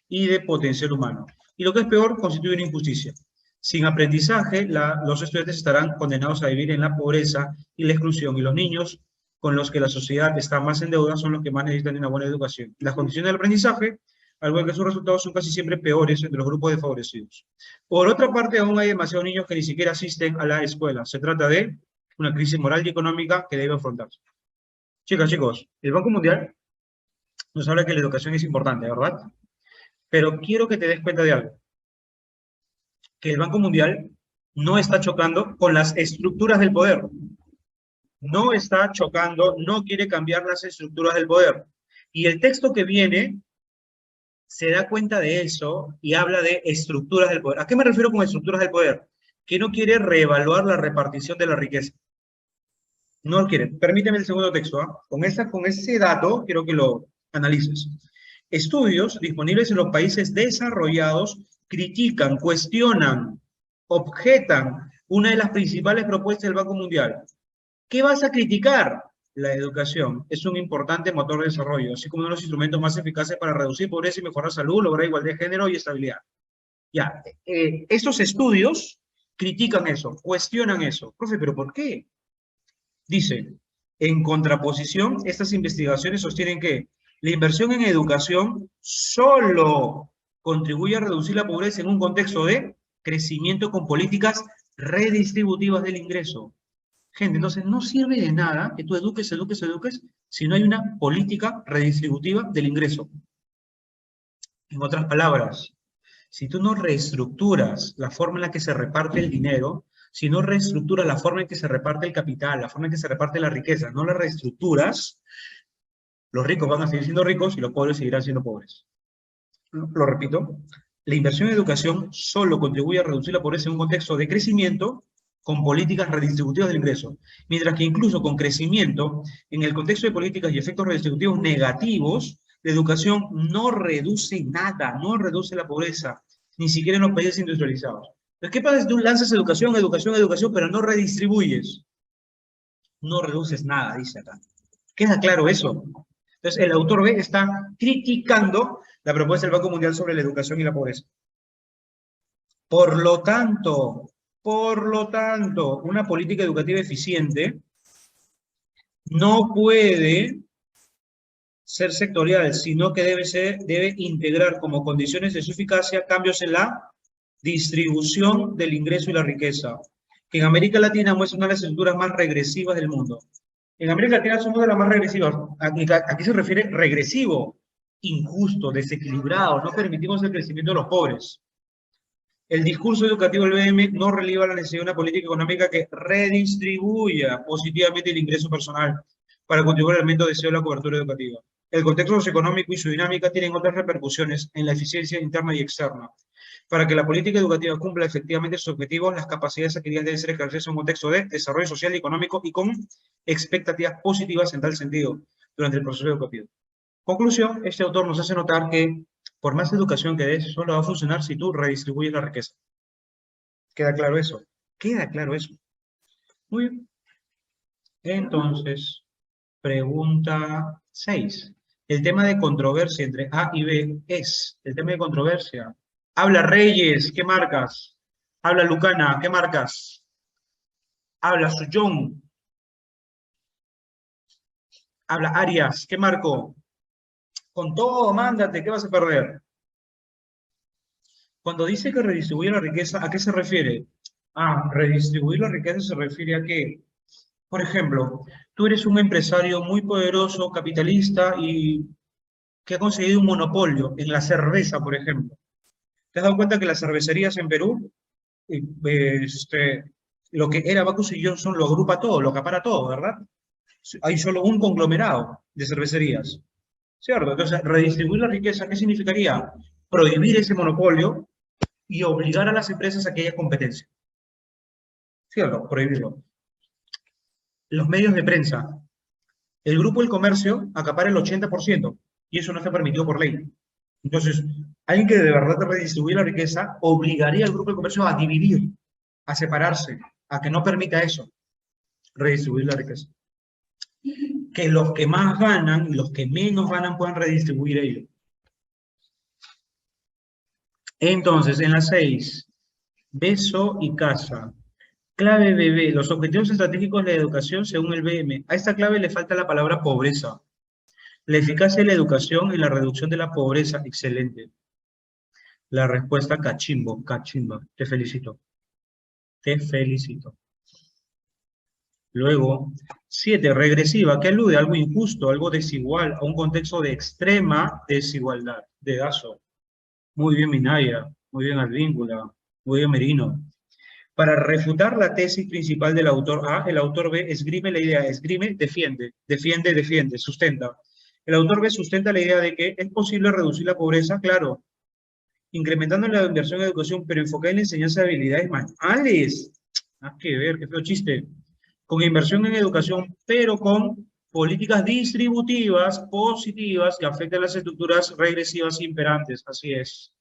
y de potencial humano. Y lo que es peor, constituye una injusticia. Sin aprendizaje, los estudiantes estarán condenados a vivir en la pobreza y la exclusión, y los niños con los que la sociedad está más en deuda son los que más necesitan una buena educación. Las condiciones del aprendizaje, al igual que sus resultados, son casi siempre peores entre los grupos desfavorecidos. Por otra parte, aún hay demasiados niños que ni siquiera asisten a la escuela. Se trata de una crisis moral y económica que debe afrontarse. Chicas, chicos, el Banco Mundial nos habla que la educación es importante, ¿verdad? Pero quiero que te des cuenta de algo, que el Banco Mundial no está chocando con las estructuras del poder. No está chocando, no quiere cambiar las estructuras del poder. Y el texto que viene se da cuenta de eso y habla de estructuras del poder. ¿A qué me refiero con estructuras del poder? Que no quiere reevaluar la repartición de la riqueza. No lo quiere. Permíteme el segundo texto. Con ese dato quiero que lo analices. Estudios disponibles en los países desarrollados critican, cuestionan, objetan una de las principales propuestas del Banco Mundial. ¿Qué vas a criticar? La educación es un importante motor de desarrollo, así como uno de los instrumentos más eficaces para reducir pobreza y mejorar salud, lograr igualdad de género y estabilidad. Ya, estos estudios critican eso, cuestionan eso. Profe, ¿pero por qué? Dice, en contraposición, estas investigaciones sostienen que la inversión en educación solo contribuye a reducir la pobreza en un contexto de crecimiento con políticas redistributivas del ingreso. Gente, entonces no sirve de nada que tú eduques si no hay una política redistributiva del ingreso. En otras palabras, si tú no reestructuras la forma en la que se reparte el dinero, si no reestructuras la forma en que se reparte el capital, la forma en que se reparte la riqueza, no la reestructuras, los ricos van a seguir siendo ricos y los pobres seguirán siendo pobres. Lo repito, la inversión en educación solo contribuye a reducir la pobreza en un contexto de crecimiento con políticas redistributivas del ingreso, mientras que incluso con crecimiento, en el contexto de políticas y efectos redistributivos negativos, la educación no reduce nada, no reduce la pobreza, ni siquiera en los países industrializados. Entonces, ¿qué pasa si tú lanzas educación, educación, educación, pero no redistribuyes? No reduces nada, dice acá. ¿Queda claro eso? Entonces, el autor B está criticando la propuesta del Banco Mundial sobre la educación y la pobreza. Por lo tanto, una política educativa eficiente no puede ser sectorial, sino que debe integrar como condiciones de su eficacia cambios en la distribución del ingreso y la riqueza, que en América Latina muestra una de las estructuras más regresivas del mundo. En América Latina somos de las más regresivas. ¿A qué se refiere regresivo? Injusto, desequilibrado, no permitimos el crecimiento de los pobres. El discurso educativo del BM no releva la necesidad de una política económica que redistribuya positivamente el ingreso personal para contribuir al aumento de deseo de la cobertura educativa. El contexto socioeconómico y su dinámica tienen otras repercusiones en la eficiencia interna y externa. Para que la política educativa cumpla efectivamente sus objetivos, las capacidades adquiridas deben ser ejercidas en un contexto de desarrollo social y económico y con expectativas positivas en tal sentido durante el proceso educativo. Conclusión, este autor nos hace notar que por más educación que des, solo va a funcionar si tú redistribuyes la riqueza. ¿Queda claro eso? ¿Queda claro eso? Muy bien. Entonces, pregunta 6. El tema de controversia entre A y B es, el tema de controversia. Habla Reyes, ¿qué marcas? Habla Lucana, ¿qué marcas? Habla Suyón. Habla Arias, ¿qué marco? Con todo, mándate, ¿qué vas a perder? Cuando dice que redistribuye la riqueza, ¿a qué se refiere? Ah, redistribuir la riqueza se refiere a que, por ejemplo, tú eres un empresario muy poderoso, capitalista y que ha conseguido un monopolio en la cerveza, por ejemplo. ¿Te has dado cuenta que las cervecerías en Perú, eh, lo que era Bacus y Johnson lo agrupa todo, lo acapara todo, ¿verdad? Hay solo un conglomerado de cervecerías, ¿cierto? Entonces, redistribuir la riqueza, ¿qué significaría? Prohibir ese monopolio y obligar a las empresas a que haya competencia, ¿cierto? Prohibirlo. Los medios de prensa. El grupo del comercio acapara el 80% y eso no está permitido por ley. Entonces, alguien que de verdad redistribuye la riqueza obligaría al grupo del comercio a dividir, a separarse, a que no permita eso, redistribuir la riqueza. Que los que más ganan y los que menos ganan puedan redistribuir ello. Entonces, en la 6, beso y casa. Clave BB, los objetivos estratégicos de la educación según el BM. A esta clave le falta la palabra pobreza. La eficacia de la educación y la reducción de la pobreza. Excelente. La respuesta cachimbo, cachimba. Te felicito. Te felicito. Luego, 7, regresiva, que alude a algo injusto, algo desigual, a un contexto de extrema desigualdad. Dedazo. Muy bien, Minaya. Muy bien, Advíncula. Muy bien, Merino. Para refutar la tesis principal del autor A, el autor B esgrime la idea, esgrime, defiende, sustenta. El autor B sustenta la idea de que es posible reducir la pobreza, claro, incrementando la inversión en educación, pero enfocada en la enseñanza de habilidades manuales. Nada que ver, qué feo chiste. Con inversión en educación, pero con políticas distributivas positivas que afecten las estructuras regresivas imperantes. Así es.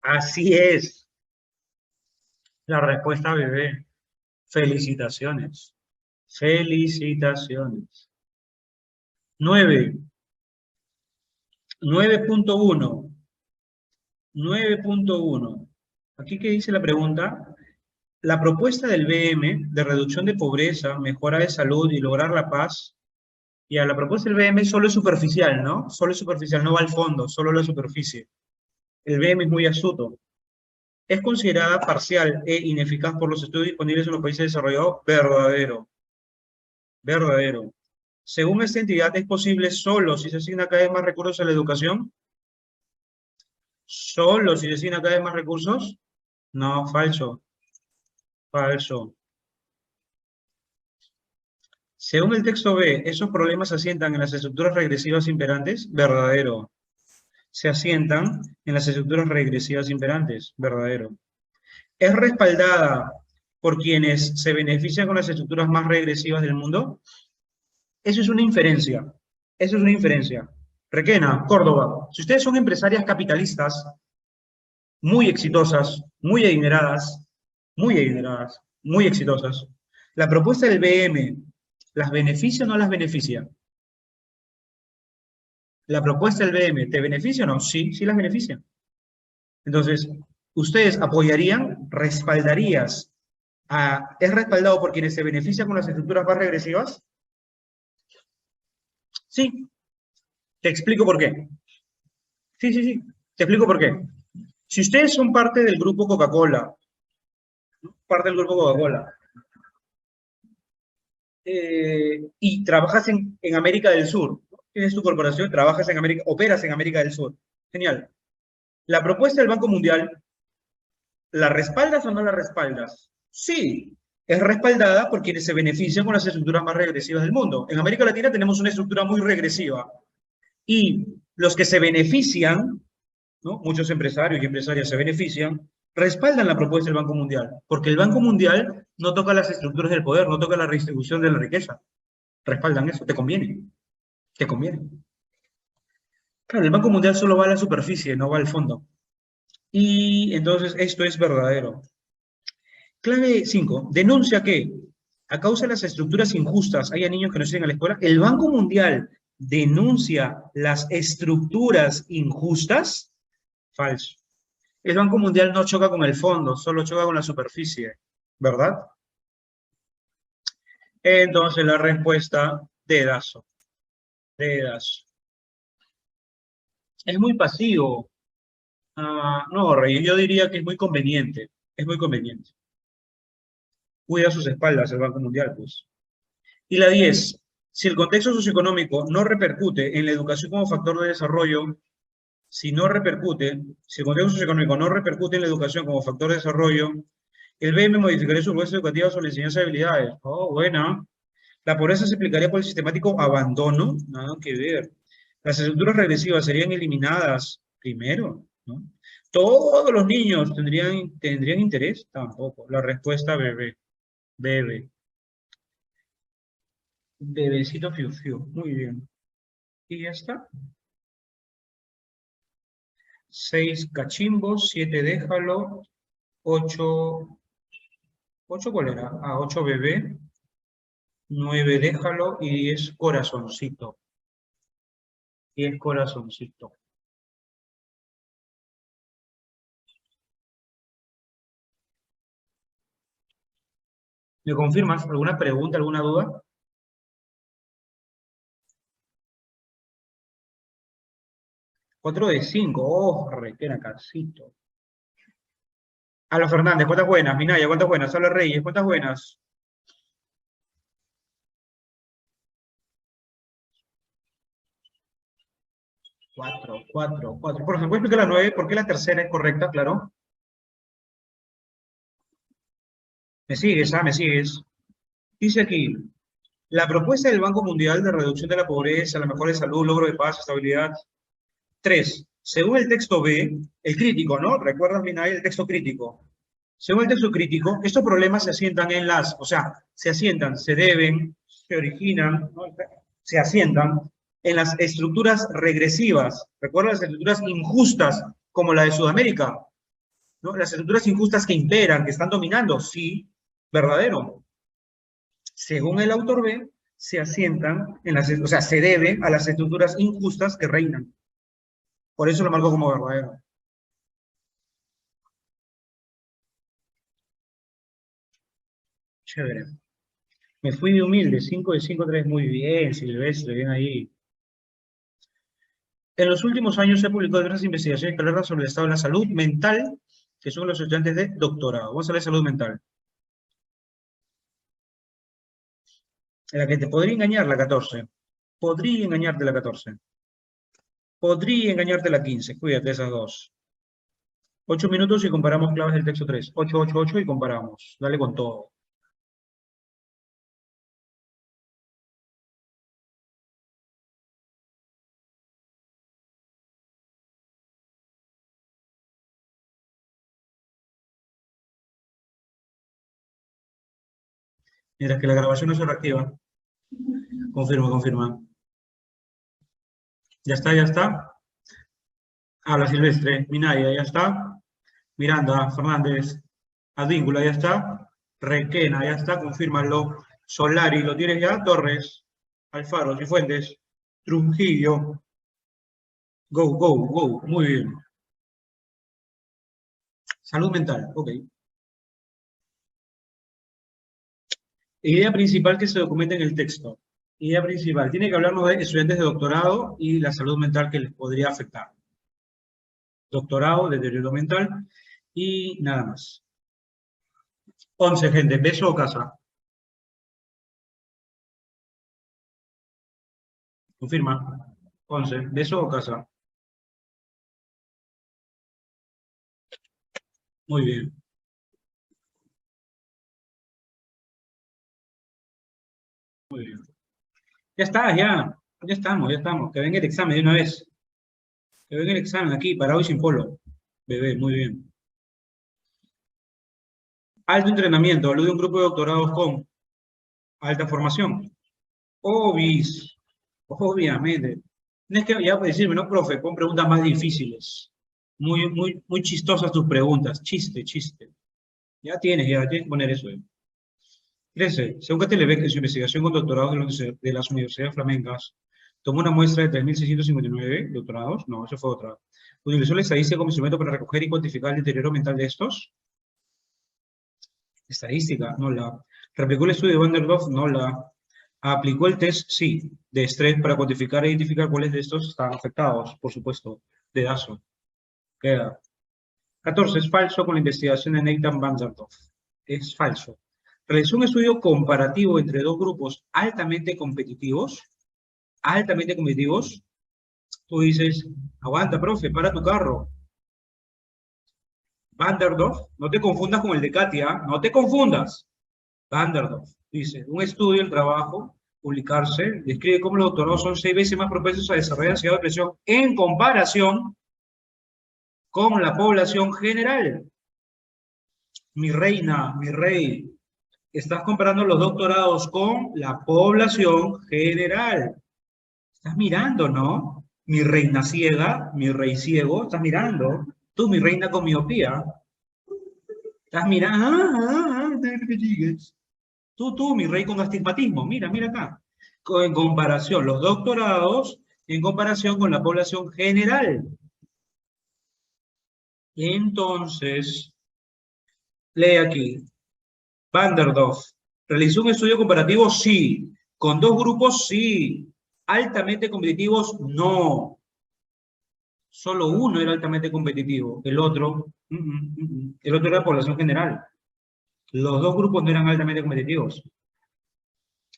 Así es. La respuesta, bebé. Felicitaciones. Felicitaciones. 9. 9.1. 9.1. Aquí que dice la pregunta. La propuesta del BM de reducción de pobreza, mejora de salud y lograr la paz. Y a la propuesta del BM solo es superficial, ¿no? Solo es superficial, no va al fondo, solo la superficie. El BM es muy astuto. Es considerada parcial e ineficaz por los estudios disponibles en los países desarrollados. Verdadero. Verdadero. Según esta entidad, ¿es posible solo si se asigna cada vez más recursos a la educación? ¿Solo si se asigna cada vez más recursos? No, falso. Falso. Según el texto B, ¿esos problemas se asientan en las estructuras regresivas imperantes? Verdadero. Se asientan en las estructuras regresivas imperantes. Verdadero. ¿Es respaldada por quienes se benefician con las estructuras más regresivas del mundo? Eso es una inferencia. Eso es una inferencia. Requena, Córdoba. Si ustedes son empresarias capitalistas, muy exitosas, muy adineradas, muy exitosas, la propuesta del BM, ¿las beneficia o no las beneficia? La propuesta del BM, ¿te beneficia o no? Sí, sí las beneficia. Entonces, ¿ustedes apoyarían, respaldarías, es respaldado por quienes se benefician con las estructuras más regresivas? Sí. Te explico por qué. Sí. Te explico por qué. Si ustedes son parte del grupo Coca-Cola, y trabajas en América del Sur, ¿no? Tienes tu corporación, trabajas en América, operas en América del Sur. Genial. La propuesta del Banco Mundial, ¿la respaldas o no la respaldas? Sí, es respaldada por quienes se benefician con las estructuras más regresivas del mundo. En América Latina tenemos una estructura muy regresiva. Y los que se benefician ¿no? Muchos empresarios y empresarias se benefician, respaldan la propuesta del Banco Mundial, porque el Banco Mundial no toca las estructuras del poder, no toca la redistribución de la riqueza. Respaldan eso, te conviene, te conviene. Claro, el Banco Mundial solo va a la superficie, no va al fondo. Y entonces esto es verdadero. Clave 5. Denuncia que, a causa de las estructuras injustas, haya niños que no siguen a la escuela. El Banco Mundial denuncia las estructuras injustas. Falso. El Banco Mundial no choca con el fondo, solo choca con la superficie. ¿Verdad? Entonces la respuesta, dedazo. Dedazo. Es muy pasivo. No, Rey, yo diría que es muy conveniente. Es muy conveniente. Cuida sus espaldas el Banco Mundial, pues. Y la 10. Si el contexto socioeconómico no repercute en la educación como factor de desarrollo, si el contexto socioeconómico no repercute en la educación como factor de desarrollo, el BM modificaría su propuesta educativa sobre la enseñanza de habilidades. Oh, buena. La pobreza se explicaría por el sistemático abandono. Nada que ver. Las estructuras regresivas serían eliminadas primero, ¿no? Todos los niños tendrían interés. Tampoco. La respuesta, bebé. Bebé. Bebecito fiu fiu. Muy bien. Y ya está. 6 cachimbos, 7 déjalo, 8, ¿8 cuál era? 8 bebé, 9 déjalo y 10 corazoncito. 10 corazoncito. ¿Me confirmas? ¿Alguna pregunta, alguna duda? 4 de 5. Oh, requena casito. A los Fernández, ¿cuántas buenas? Minaya, ¿cuántas buenas? A los Reyes, ¿cuántas buenas? 4, 4, 4. Por ejemplo, explicar la 9, ¿por qué la tercera es correcta? Claro. ¿Me sigues? ¿Me sigues? Dice aquí, la propuesta del Banco Mundial de reducción de la pobreza, la mejora de salud, logro de paz, estabilidad. 3. Según el texto B, el crítico, ¿no? ¿Recuerdas, Minay, el texto crítico? Según el texto crítico, estos problemas se asientan en se asientan, se deben, se originan, ¿no? Se asientan en las estructuras regresivas. ¿Recuerdas las estructuras injustas como la de Sudamérica? ¿No? Las estructuras injustas que imperan, que están dominando. Sí, verdadero. Según el autor B, se asientan se debe a las estructuras injustas que reinan. Por eso lo marco como verdadero. Chévere. Me fui de humilde, 5 de 5, 3, muy bien, Silvestre, bien ahí. En los últimos años se han publicado diversas investigaciones que alertan sobre el estado de la salud mental, que son los estudiantes de doctorado. Vamos a ver salud mental. En la que te podría engañar la 14. Podría engañarte la 14. Podría engañarte la 15. Cuídate esas dos. 8 minutos y comparamos claves del texto 3. 8, 8, 8 y comparamos. Dale con todo. Mientras que la grabación no se reactiva. Confirma, confirma. Ya está, ya está. Habla Silvestre, Minaya, ya está. Miranda, Fernández, Advíncula, ya está. Requena, ya está, confírmalo. Solari, ¿lo tienes ya? Torres, Alfaro, Cifuentes, Trujillo. Go, go, go. Muy bien. Salud mental, ok. Idea principal que se documenta en el texto. Idea principal. Tiene que hablarnos de estudiantes de doctorado y la salud mental que les podría afectar. Doctorado, deterioro mental y nada más. 11, gente. ¿Beso o casa? Confirma. 11. ¿Beso o casa? Muy bien. Muy bien. Ya está, ya. Ya estamos, ya estamos. Que venga el examen de una vez. Que ven el examen aquí, parado y sin polo. Bebé, muy bien. Alto entrenamiento, alude a un grupo de doctorados con alta formación. Obviamente. Tienes que ya decirme, no, profe, pon preguntas más difíciles. Muy chistosas tus preguntas. Chiste. Ya tienes que poner eso. 13. Según Catelebec, en su investigación con doctorados de las universidades flamencas, tomó una muestra de 3.659 doctorados. No, eso fue otra. Utilizó la estadística como instrumento para recoger y cuantificar el deterioro mental de estos. Estadística, no la. Replicó el estudio de Van der Lof, no la. Aplicó el test, sí, de estrés para cuantificar e identificar cuáles de estos están afectados, por supuesto, de DASO. Queda. 14. Es falso con la investigación de Nathan Van der Lof. Es falso. Realizó un estudio comparativo entre dos grupos altamente competitivos. Altamente competitivos. Tú dices, aguanta, profe, para tu carro. Van der Lof, no te confundas con el de Katia, no te confundas. Van der Lof dice, un estudio, el trabajo, publicarse, describe cómo los doctorados son 6 veces más propensos a desarrollar ansiedad o depresión en comparación con la población general. Mi reina, mi rey, estás comparando los doctorados con la población general. Estás mirando, ¿no? Mi reina ciega, mi rey ciego, estás mirando. Tú, mi reina con miopía. Estás mirando. Tú, mi rey con astigmatismo. Mira acá. En comparación, los doctorados en comparación con la población general. Entonces, lee aquí. Van der Lof. ¿Realizó un estudio comparativo? Sí. ¿Con dos grupos? Sí. ¿Altamente competitivos? No. Solo uno era altamente competitivo. El otro era población general. Los dos grupos no eran altamente competitivos.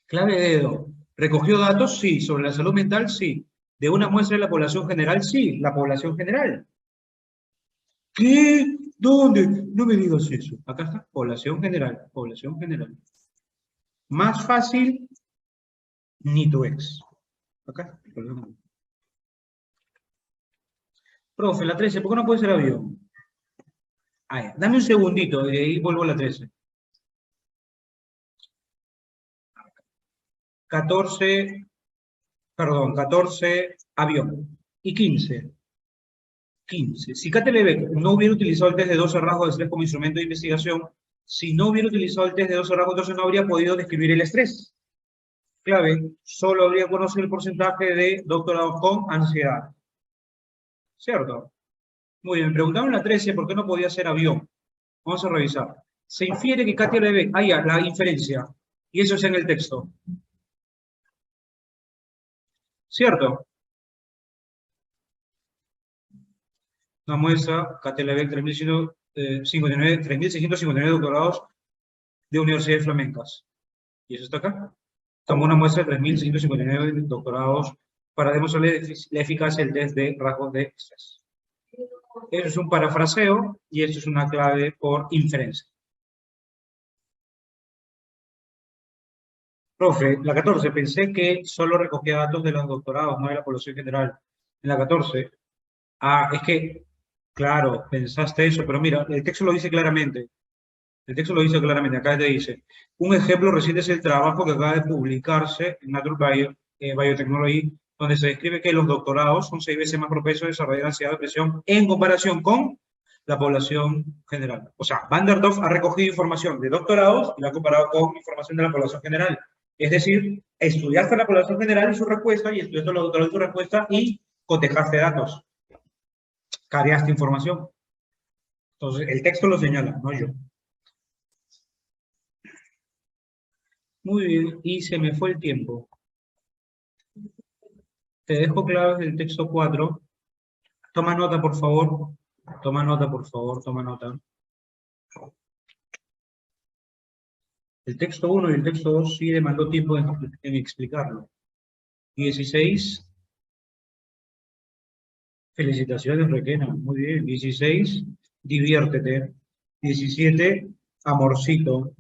Clave de dedo. ¿Recogió datos? Sí. ¿Sobre la salud mental? Sí. ¿De una muestra de la población general? Sí. La población general. ¿Qué? ¿Dónde? No me digas eso. Acá está. Población general. Población general. Más fácil, ni tu ex. Acá. Profe, la 13, ¿por qué no puede ser avión? Ahí, dame un segundito y ahí vuelvo a la 13. 14, 14, avión. Y 15. Si Catelebec no hubiera utilizado el test de 12 rasgos de estrés como instrumento de investigación, si no hubiera utilizado el test de 12 rasgos, entonces no habría podido describir el estrés. Clave, solo habría conocido el porcentaje de doctorados con ansiedad. ¿Cierto? Muy bien, me preguntaron en la 13 por qué no podía ser avión. Vamos a revisar. Se infiere que Catelebec, la inferencia, y eso es en el texto. ¿Cierto? Una muestra, Catelebec 3.659 doctorados de universidades flamencas. ¿Y eso está acá? Tomó una muestra de 3.659 doctorados para demostrarle la eficacia del test de rasgos de estrés. Eso es un parafraseo y esto es una clave por inferencia. Profe, la 14, pensé que solo recogía datos de los doctorados, no de la población general. En la 14, es que, claro, pensaste eso, pero mira, el texto lo dice claramente. El texto lo dice claramente, acá te dice, un ejemplo reciente es el trabajo que acaba de publicarse en Nature Biotechnology, donde se describe que los doctorados son 6 veces más propensos a desarrollar ansiedad o depresión en comparación con la población general. O sea, Van der Lof ha recogido información de doctorados y la ha comparado con información de la población general. Es decir, estudiaste la población general y su respuesta, y estudiaste los doctorados y su respuesta, y cotejaste datos. Cargaste información. Entonces, el texto lo señala, no yo. Muy bien, y se me fue el tiempo. Te dejo claves del texto 4. Toma nota, por favor. Toma nota, por favor, toma nota. El texto 1 y el texto 2 sí demandó tiempo en explicarlo. 16. Felicitaciones, Requena. Muy bien. 16. Diviértete. 17. Amorcito.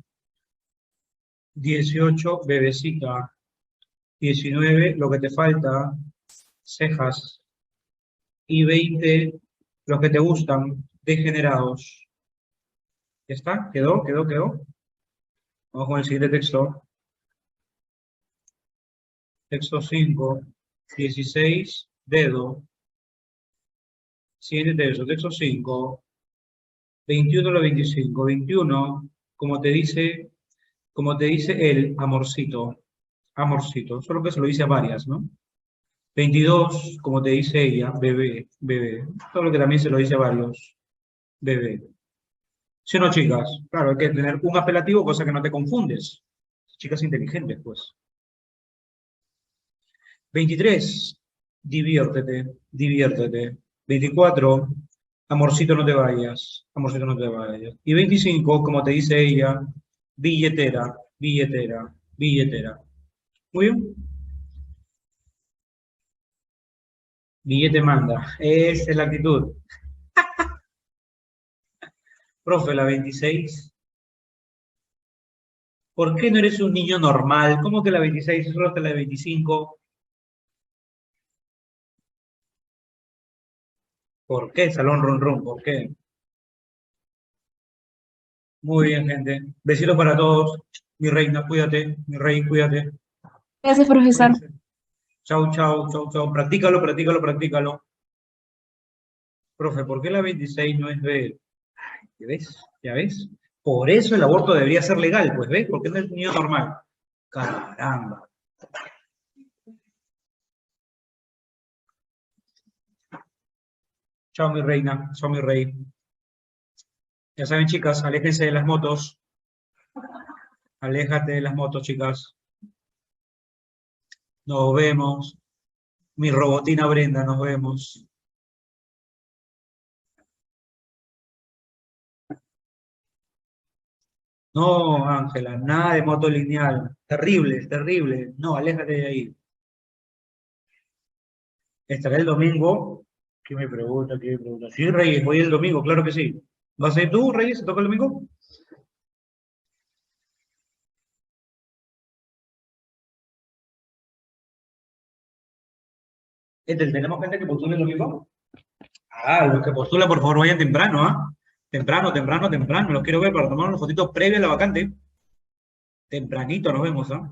18. Bebecita. 19. Lo que te falta. Cejas. y 20 los que te gustan, degenerados. ¿Ya está? ¿Quedó? Vamos con el siguiente texto. Texto 5, 16, dedo. Siguiente texto 5, 21 a la 25. 21, como te dice el amorcito, amorcito, solo que se lo dice a varias, ¿no? 22, como te dice ella, bebé, bebé. Solo que también se lo dice a varios, bebé. ¿Sí o no, chicas? Claro, hay que tener un apelativo, cosa que no te confundes. Chicas inteligentes, pues. 23, diviértete, diviértete. 24, amorcito no te vayas, amorcito no te vayas. Y 25, como te dice ella, billetera, billetera, billetera. Muy bien. Billete manda. Esa es la actitud. Profe, la 26. ¿Por qué no eres un niño normal? ¿Cómo que la 26 solo hasta la 25? ¿Por qué? Salón Run Run, ¿por qué? Muy bien, gente. Besitos para todos. Mi reina, cuídate. Mi rey, cuídate. Gracias, profesor. Cuídense. Chau, chau, chau, chau. Practícalo, practícalo, practícalo. Profe, ¿por qué la 26 no es de... ¿Ya ves? ¿Ya ves? Por eso el aborto debería ser legal, pues, ¿ves? Porque no es un niño normal. Caramba. Chao, mi reina. Chao, mi rey. Ya saben, chicas, aléjense de las motos. Aléjate de las motos, chicas. Nos vemos. Mi robotina Brenda, nos vemos. No, Ángela, nada de moto lineal. Terrible, terrible. No, aléjate de ahí. ¿Estará el domingo? ¿Qué me pregunta? ¿Qué me pregunta? Sí, Reyes, voy el domingo, claro que sí. ¿Vas a ir tú, Reyes? ¿Se toca el domingo? ¿Tenemos gente que postula el domingo? Ah, los que postulan, por favor, vayan temprano, ¿ah? Temprano, temprano, temprano. Los quiero ver para tomar unas fotitos previas a la vacante. Tempranito nos vemos, ¿ah?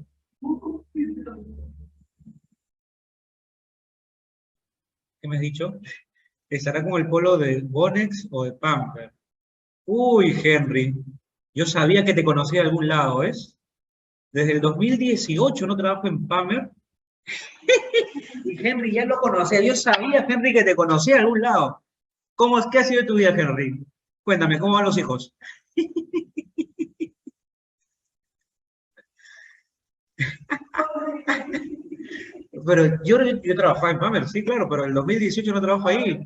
¿Qué me has dicho? ¿Estará con el polo de Bonex o de Pamper? Uy, Henry, yo sabía que te conocía de algún lado, ¿ves? Desde el 2018 no trabajo en Pamper y Henry ya lo conocía. Yo sabía, Henry, que te conocía de algún lado. ¿Cómo es que ha sido tu vida, Henry? Cuéntame, ¿cómo van los hijos? Pero yo trabajaba en Pamper, sí, claro, pero en el 2018 no trabajo ahí.